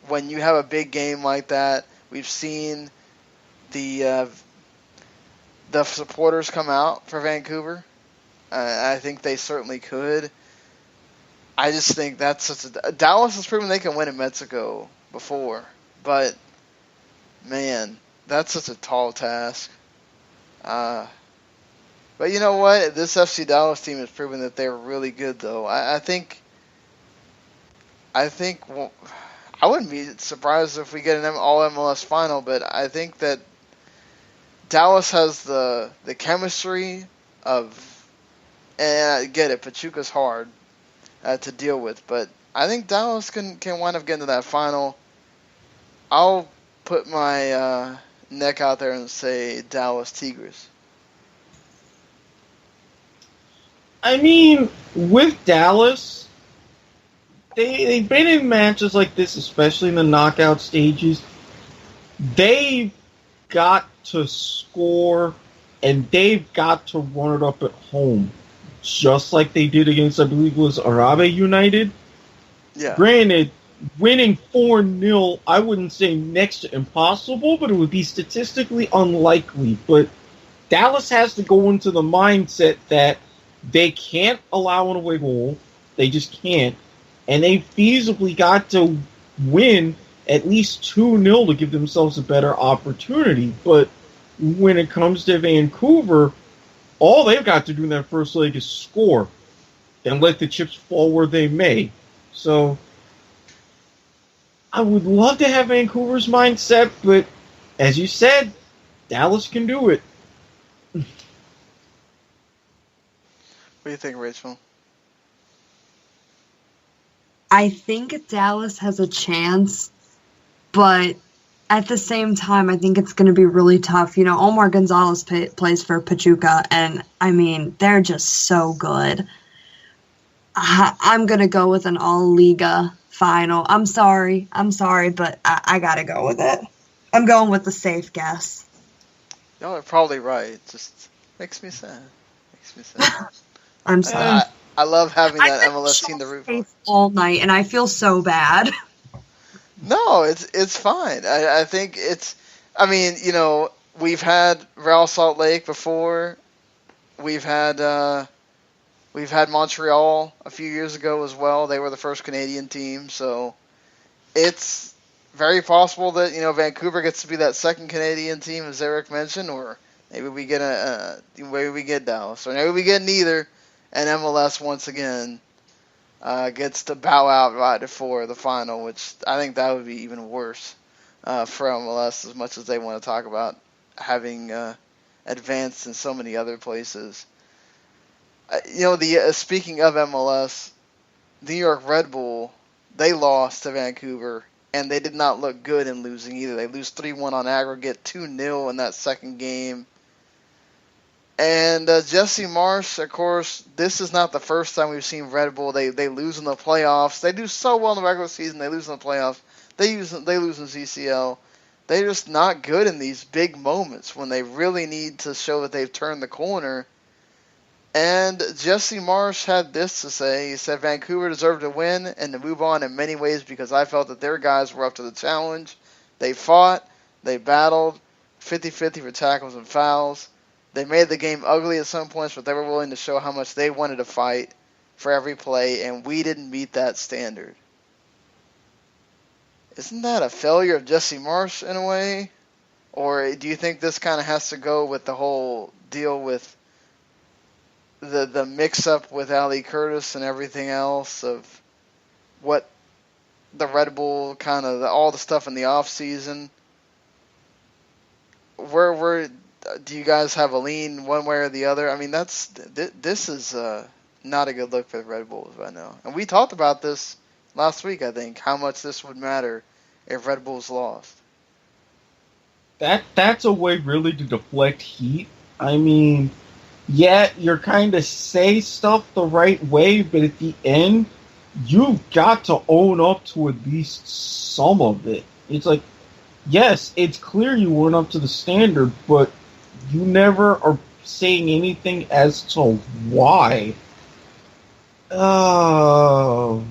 when you have a big game like that. We've seen the supporters come out for Vancouver. I think they certainly could. I just think that's Dallas has proven they can win in Mexico before, but man, that's such a tall task. But you know what? This FC Dallas team has proven that they're really good, though. I think well, I wouldn't be surprised if we get an all MLS final, but I think that Dallas has the chemistry of, and I get it, Pachuca's hard to deal with, but I think Dallas can wind up getting to that final. I'll put my neck out there and say Dallas Tigers. I mean, with Dallas, they've been in matches like this, especially in the knockout stages. They've got to score, and they've got to run it up at home, just like they did against, I believe it was Arabe United. Yeah. Granted, winning 4-0, I wouldn't say next to impossible, but it would be statistically unlikely. But Dallas has to go into the mindset that they can't allow an away goal. They just can't. And they feasibly got to win at least 2-0 to give themselves a better opportunity. But when it comes to Vancouver, all they've got to do in that first leg is score and let the chips fall where they may. So I would love to have Vancouver's mindset, but as you said, Dallas can do it. What do you think, Rachel? I think Dallas has a chance, but at the same time, I think it's going to be really tough. You know, Omar Gonzalez plays for Pachuca, and, I mean, they're just so good. I'm going to go with an all-Liga final. I'm sorry, but I got to go with it. I'm going with the safe guess. Y'all are probably right. Just makes me sad. I'm sorry. I love having that MLS team to root for. All night, and I feel so bad. No, it's fine. I think it's. I mean, you know, we've had Real Salt Lake before. We've had Montreal a few years ago as well. They were the first Canadian team, so it's very possible that, you know, Vancouver gets to be that second Canadian team, as Erik mentioned, or maybe we get Dallas, or maybe we get neither, and MLS once again gets to bow out right before the final, which I think that would be even worse for MLS, as much as they want to talk about having advanced in so many other places. You know, speaking of MLS, the New York Red Bull, they lost to Vancouver, and they did not look good in losing either. They lose 3-1 on aggregate, 2-0 in that second game. And Jesse Marsch, of course, this is not the first time we've seen Red Bull. They lose in the playoffs. They do so well in the regular season. They lose in the playoffs. They lose in CCL. They're just not good in these big moments when they really need to show that they've turned the corner. And Jesse Marsch had this to say. He said, Vancouver deserved to win and to move on in many ways because I felt that their guys were up to the challenge. They fought. They battled 50-50 for tackles and fouls. They made the game ugly at some points, but they were willing to show how much they wanted to fight for every play, and we didn't meet that standard. Isn't that a failure of Jesse Marsch in a way? Or do you think this kind of has to go with the whole deal with the mix-up with Ali Curtis and everything else of what the Red Bull kind of all the stuff in the off season? Where do you guys have a lean one way or the other? I mean, this is not a good look for the Red Bulls right now. And we talked about this last week, I think, how much this would matter if Red Bulls lost. That's a way really to deflect heat. I mean, yeah, you're kind of say stuff the right way, but at the end, you've got to own up to at least some of it. It's like, yes, it's clear you weren't up to the standard, but you never are saying anything as to why. Oh,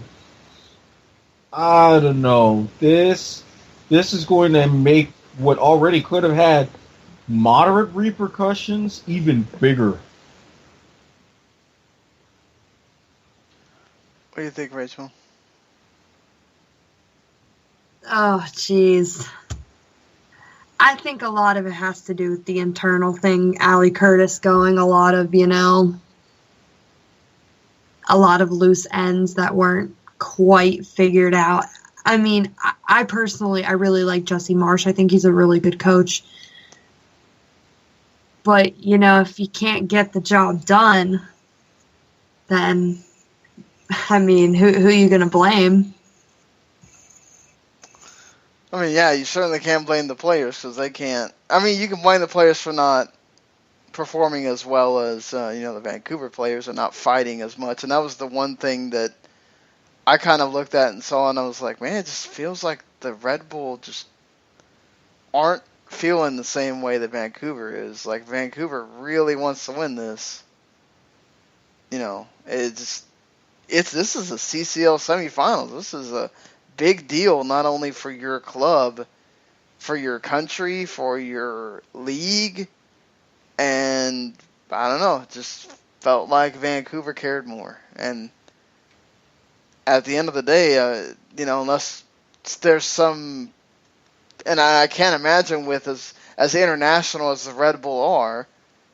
I don't know. This is going to make what already could have had moderate repercussions even bigger. What do you think, Rachel? Oh, jeez. I think a lot of it has to do with the internal thing. Allie Curtis going, a lot of loose ends that weren't quite figured out. I mean, I personally, I really like Jesse Marsch. I think he's a really good coach. But, if you can't get the job done, then, I mean, who are you going to blame? I mean, yeah, you certainly can't blame the players because they can't. I mean, you can blame the players for not performing as well as, the Vancouver players are not fighting as much. And that was the one thing that I kind of looked at and saw, and I was like, man, it just feels like the Red Bull just aren't feeling the same way that Vancouver is. Like, Vancouver really wants to win this. This is a CCL semifinals. This is a big deal, not only for your club, for your country, for your league, and I don't know, it just felt like Vancouver cared more. And at the end of the day, unless there's some, and I can't imagine with as international as the Red Bull are,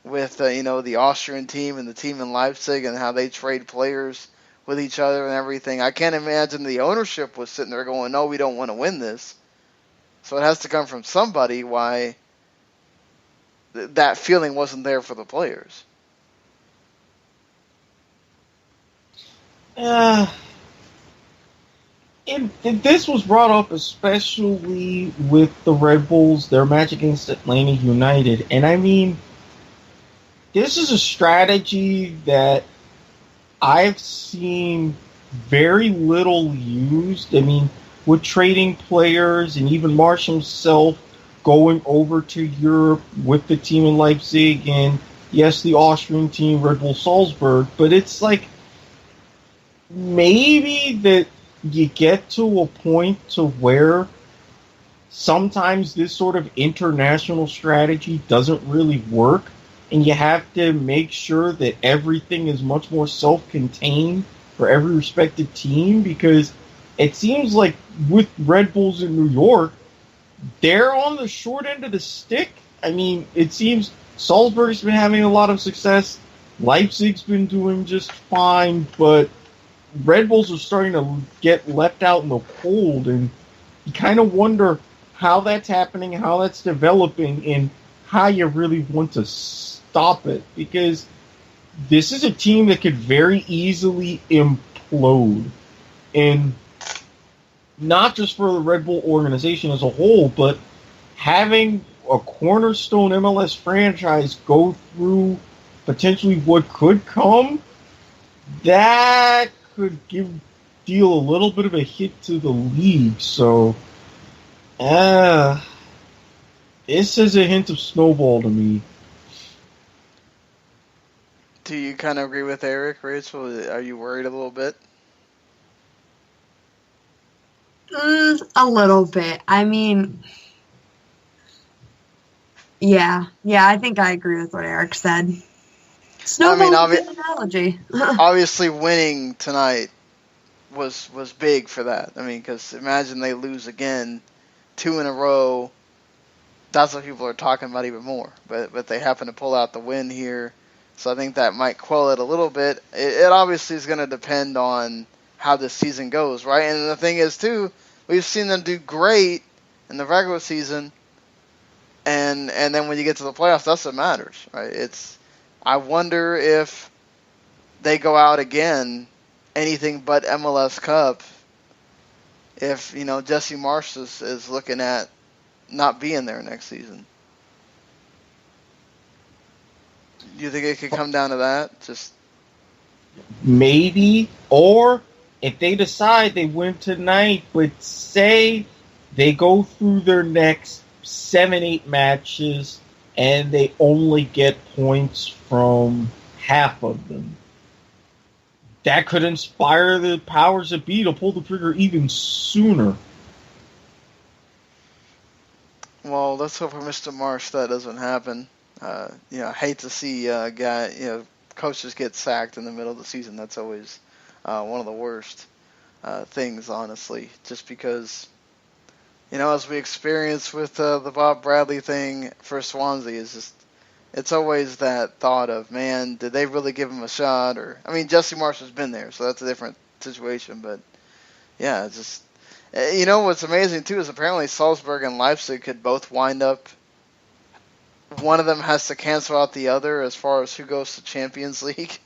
with the Austrian team and the team in Leipzig and how they trade players with each other and everything. I can't imagine the ownership was sitting there going, no, we don't want to win this. So it has to come from somebody why that feeling wasn't there for the players. This was brought up especially with the Red Bulls, their match against Atlanta United. And I mean, this is a strategy that I've seen very little used. I mean, with trading players and even Marsch himself going over to Europe with the team in Leipzig and, yes, the Austrian team, Red Bull Salzburg. But it's like maybe that you get to a point to where sometimes this sort of international strategy doesn't really work, and you have to make sure that everything is much more self-contained for every respective team, because it seems like with Red Bulls in New York, they're on the short end of the stick. I mean, it seems Salzburg's been having a lot of success, Leipzig's been doing just fine, but Red Bulls are starting to get left out in the cold, and you kind of wonder how that's happening, how that's developing, and how you really want to stop it, because this is a team that could very easily implode. And not just for the Red Bull organization as a whole, but having a cornerstone MLS franchise go through potentially what could come, that could deal a little bit of a hit to the league. So, this is a hint of snowball to me. Do you kind of agree with Erik, Rachael? Are you worried a little bit? A little bit. I mean, yeah, I think I agree with what Erik said. Snowball's a good analogy. Obviously, winning tonight was big for that. I mean, because imagine they lose again, 2 in a row. That's what people are talking about even more. But they happen to pull out the win here, so I think that might quell it a little bit. It obviously is going to depend on how this season goes, right? And the thing is, too, we've seen them do great in the regular season, and then when you get to the playoffs, that's what matters, right? I wonder if they go out again, anything but MLS Cup, if, Jesse Marsch is looking at not being there next season. Do you think it could come down to that? Just maybe, or if they decide they win tonight, but say they go through their next 7-8 matches and they only get points from half of them, that could inspire the powers that be to pull the trigger even sooner. Well, let's hope for Mr. Marsch that doesn't happen. I hate to see coaches get sacked in the middle of the season. That's always one of the worst things, honestly, just because as we experienced with the Bob Bradley thing for Swansea, is just it's always that thought of, man, did they really give him a shot? Or I mean, Jesse Marshall's been there, so that's a different situation. But yeah, it's just what's amazing too is apparently Salzburg and Leipzig could both wind up. One of them has to cancel out the other as far as who goes to Champions League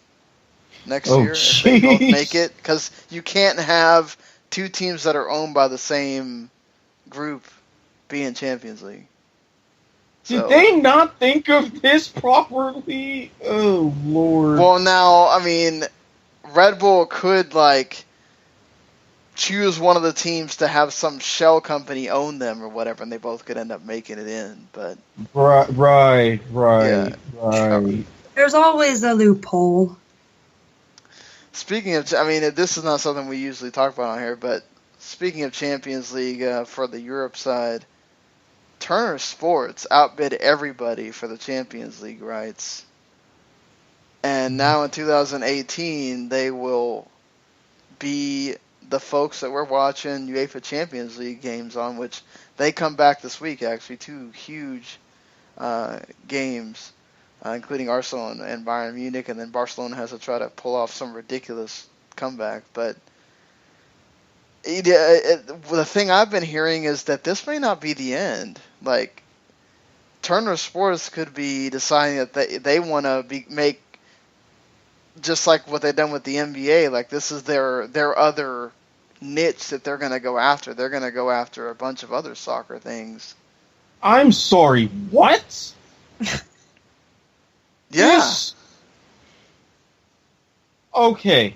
next year if they both make it, because you can't have two teams that are owned by the same group be in Champions League. Did they not think of this properly? Oh, Lord. Well, now, I mean, Red Bull could, choose one of the teams to have some shell company own them or whatever, and they both could end up making it in, but... Right. There's always a loophole. Speaking of, this is not something we usually talk about on here, but speaking of Champions League for the Europe side, Turner Sports outbid everybody for the Champions League rights. And now in 2018, they will be the folks that we're watching UEFA Champions League games on, which they come back this week, actually, 2 huge games, including Arsenal and Bayern Munich, and then Barcelona has to try to pull off some ridiculous comeback. But the thing I've been hearing is that this may not be the end. Turner Sports could be deciding that they want to make just like what they've done with the NBA. This is their other niche that they're going to go after. They're going to go after a bunch of other soccer things. I'm sorry, what? Yeah. Okay.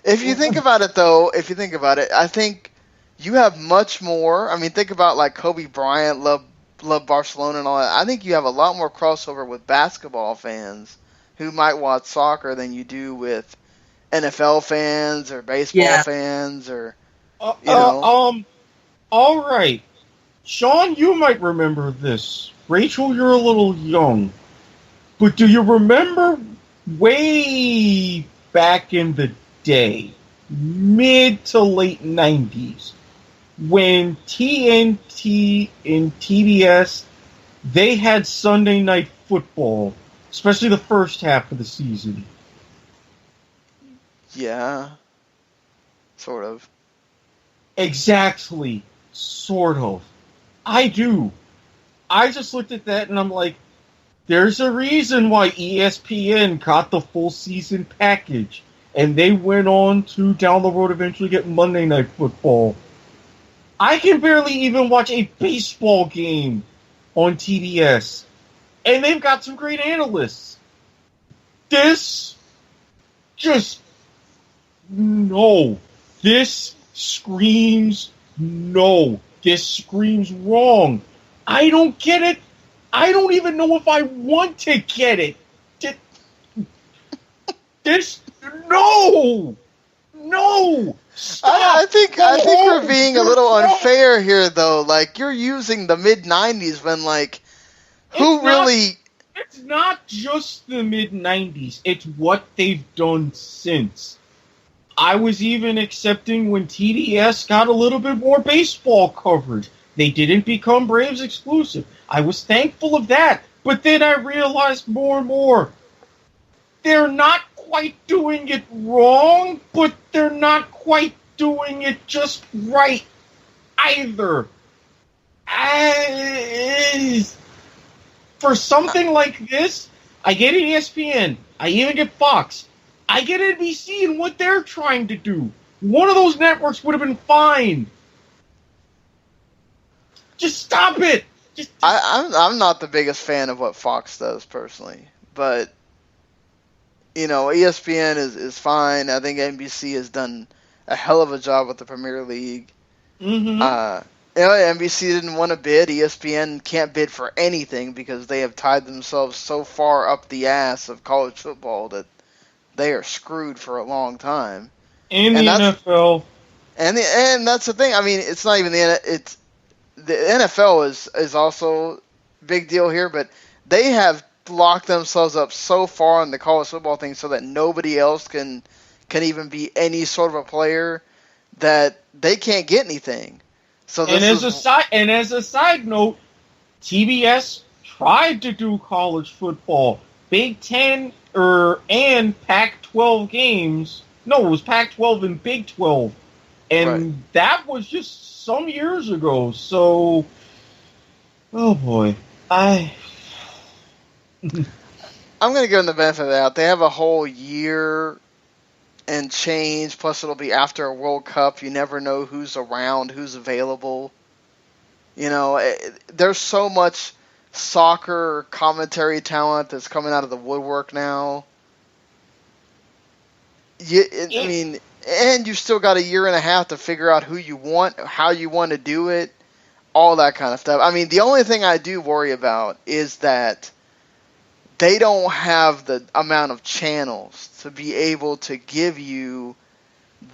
If you think about it, I think you have much more. Think about Kobe Bryant, love Barcelona and all that. I think you have a lot more crossover with basketball fans who might watch soccer than you do with NFL fans or baseball fans or all right. Sean, you might remember this. Rachel, you're a little young. But do you remember way back in the day, mid to late 90s, when TNT and TBS, they had Sunday Night Football, especially the first half of the season? Yeah. Sort of. Exactly. Sort of. I do. I just looked at that and I'm like, there's a reason why ESPN got the full season package. And they went on to, down the road, eventually get Monday Night Football. I can barely even watch a baseball game on TBS. And they've got some great analysts. This just... no. This screams no. This screams wrong. I don't get it. I don't even know if I want to get it. This... no! Stop! I think we're being a little unfair here, though. You're using the mid-90s when, It's not just the mid-90s. It's what they've done since. I was even accepting when TDS got a little bit more baseball coverage. They didn't become Braves exclusive. I was thankful of that. But then I realized more and more, they're not quite doing it wrong, but they're not quite doing it just right either. For something like this, I get ESPN, I even get Fox, I get NBC and what they're trying to do. One of those networks would have been fine. Just stop it. I'm not the biggest fan of what Fox does personally, but ESPN is fine. I think NBC has done a hell of a job with the Premier League. Mm-hmm. NBC didn't want to bid. ESPN can't bid for anything because they have tied themselves so far up the ass of college football that they are screwed for a long time. And the NFL. And that's the thing. It's not even the NFL is also a big deal here, but they have locked themselves up so far in the college football thing so that nobody else can even be any sort of a player that they can't get anything. So this as a side note, TBS tried to do college football, Big Ten and Pac-12 games. No, it was Pac-12 and Big 12, and that was just some years ago. So, oh boy, I'm going to give them the benefit of the doubt. They have a whole year and change, plus it'll be after a World Cup. You never know who's around, who's available. You know, there's so much soccer commentary talent that's coming out of the woodwork now. I mean, and you've still got a year and a half to figure out who you want, how you want to do it, all that kind of stuff. I mean, the only thing I do worry about is that they don't have the amount of channels to be able to give you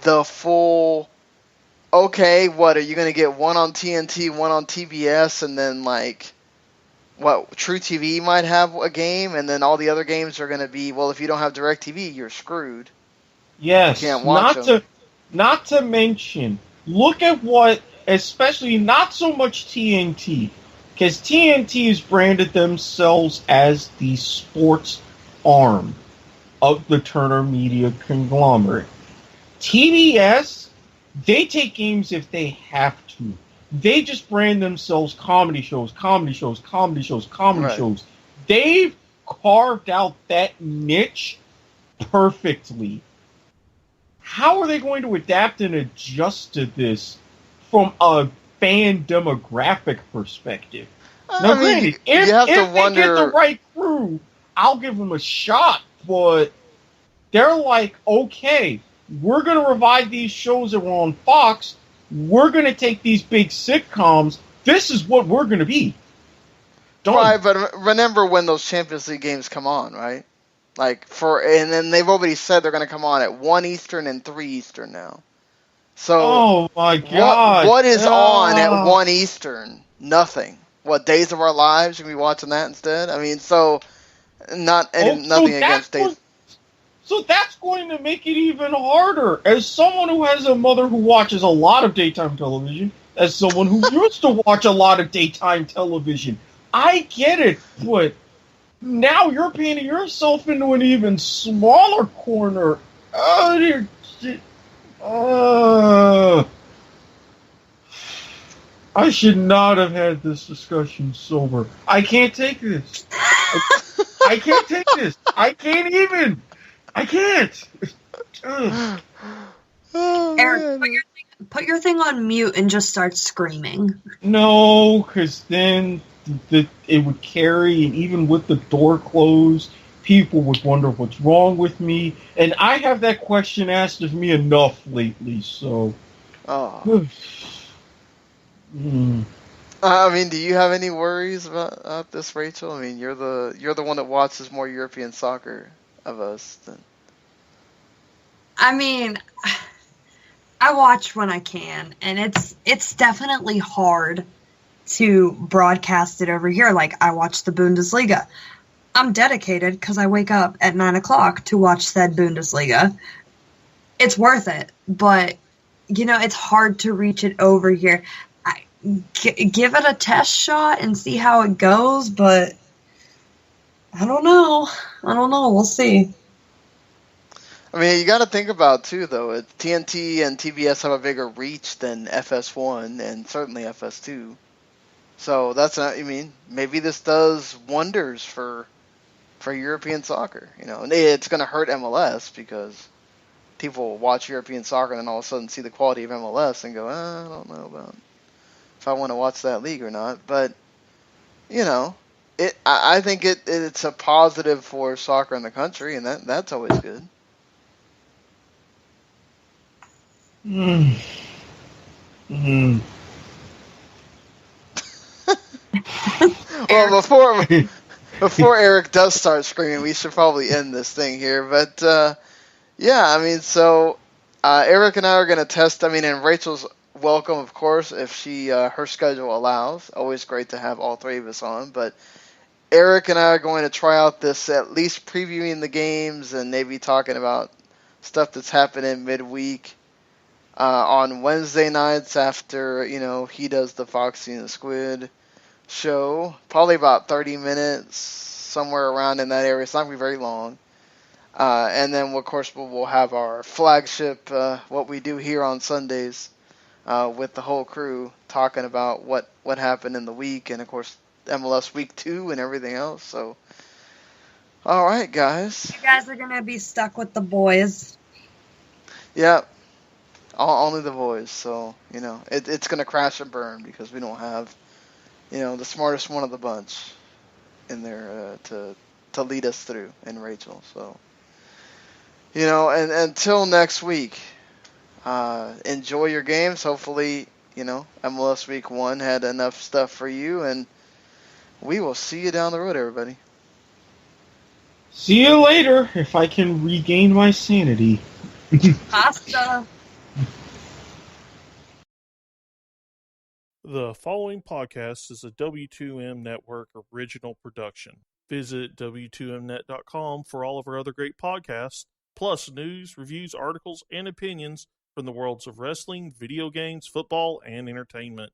the full, okay, what, are you going to get one on TNT, one on TBS, and then like, what, True TV might have a game, and then all the other games are going to be, well, if you don't have DirecTV, you're screwed. Yes, you can't watch them. Not to mention, look at what, especially not so much TNT, because TNT has branded themselves as the sports arm of the Turner Media conglomerate. TBS, they take games if they have to. They just brand themselves comedy shows. Right. They've carved out that niche perfectly. How are they going to adapt and adjust to this from a fan demographic perspective? Now, granted, if they get the right crew, I'll give them a shot, but they're like, okay, we're going to revive these shows that were on Fox. We're going to take these big sitcoms. This is what we're going to be. Right, but remember when those Champions League games come on, right? And then they've already said they're going to come on at 1 Eastern and 3 Eastern now. So, oh my God. What is on at 1 Eastern? Nothing. What, Days of Our Lives? You're going to be watching that instead? I mean, so, nothing against Days. So that's going to make it even harder. As someone who has a mother who watches a lot of daytime television, as someone who used to watch a lot of daytime television, I get it, but now you're painting yourself into an even smaller corner. I should not have had this discussion sober. I can't take this. I can't take this. I can't even. I can't. Erik, put your thing on mute and just start screaming. No, because then it would carry, and even with the door closed, people would wonder what's wrong with me. And I have that question asked of me enough lately, so. Oh. I mean, do you have any worries about this, Rachael? I mean, you're the one that watches more European soccer of us. I mean, I watch when I can, and it's definitely hard to broadcast it over here. Like, I watch the Bundesliga. I'm dedicated because I wake up at 9 o'clock to watch said Bundesliga. It's worth it, but, you know, it's hard to reach it over here. Give it a test shot and see how it goes, but I don't know. We'll see. I mean, you got to think about, too, though. TNT and TBS have a bigger reach than FS1 and certainly FS2. So that's not, I mean, maybe this does wonders for European soccer. You know, and it's going to hurt MLS because people will watch European soccer and then all of a sudden see the quality of MLS and go, I don't know about if I want to watch that league or not. But, you know, I think it's a positive for soccer in the country, and that's always good. Well, before Erik does start screaming, we should probably end this thing here. But yeah, I mean, so Erik and I are going to test. I mean, and Rachel's welcome, of course, if she her schedule allows. Always great to have all three of us on. But Erik and I are going to try out this, at least previewing the games and maybe talking about stuff that's happening midweek. on Wednesday nights after, he does the Foxy and the Squid show. Probably about 30 minutes, somewhere around in that area. It's not going to be very long. And then, of course, we'll have our flagship, what we do here on Sundays with the whole crew, talking about what happened in the week, and, of course, MLS Week 2 and everything else. So, all right, guys. You guys are going to be stuck with the boys. Yeah. Only the boys. So, it's going to crash and burn because we don't have, the smartest one of the bunch in there to lead us through, and Rachael. So, and until next week, enjoy your games. Hopefully, MLS Week 1 had enough stuff for you, and we will see you down the road, everybody. See you later, if I can regain my sanity. Pasta. The following podcast is a W2M Network original production. Visit W2Mnet.com for all of our other great podcasts, plus news, reviews, articles, and opinions from the worlds of wrestling, video games, football, and entertainment.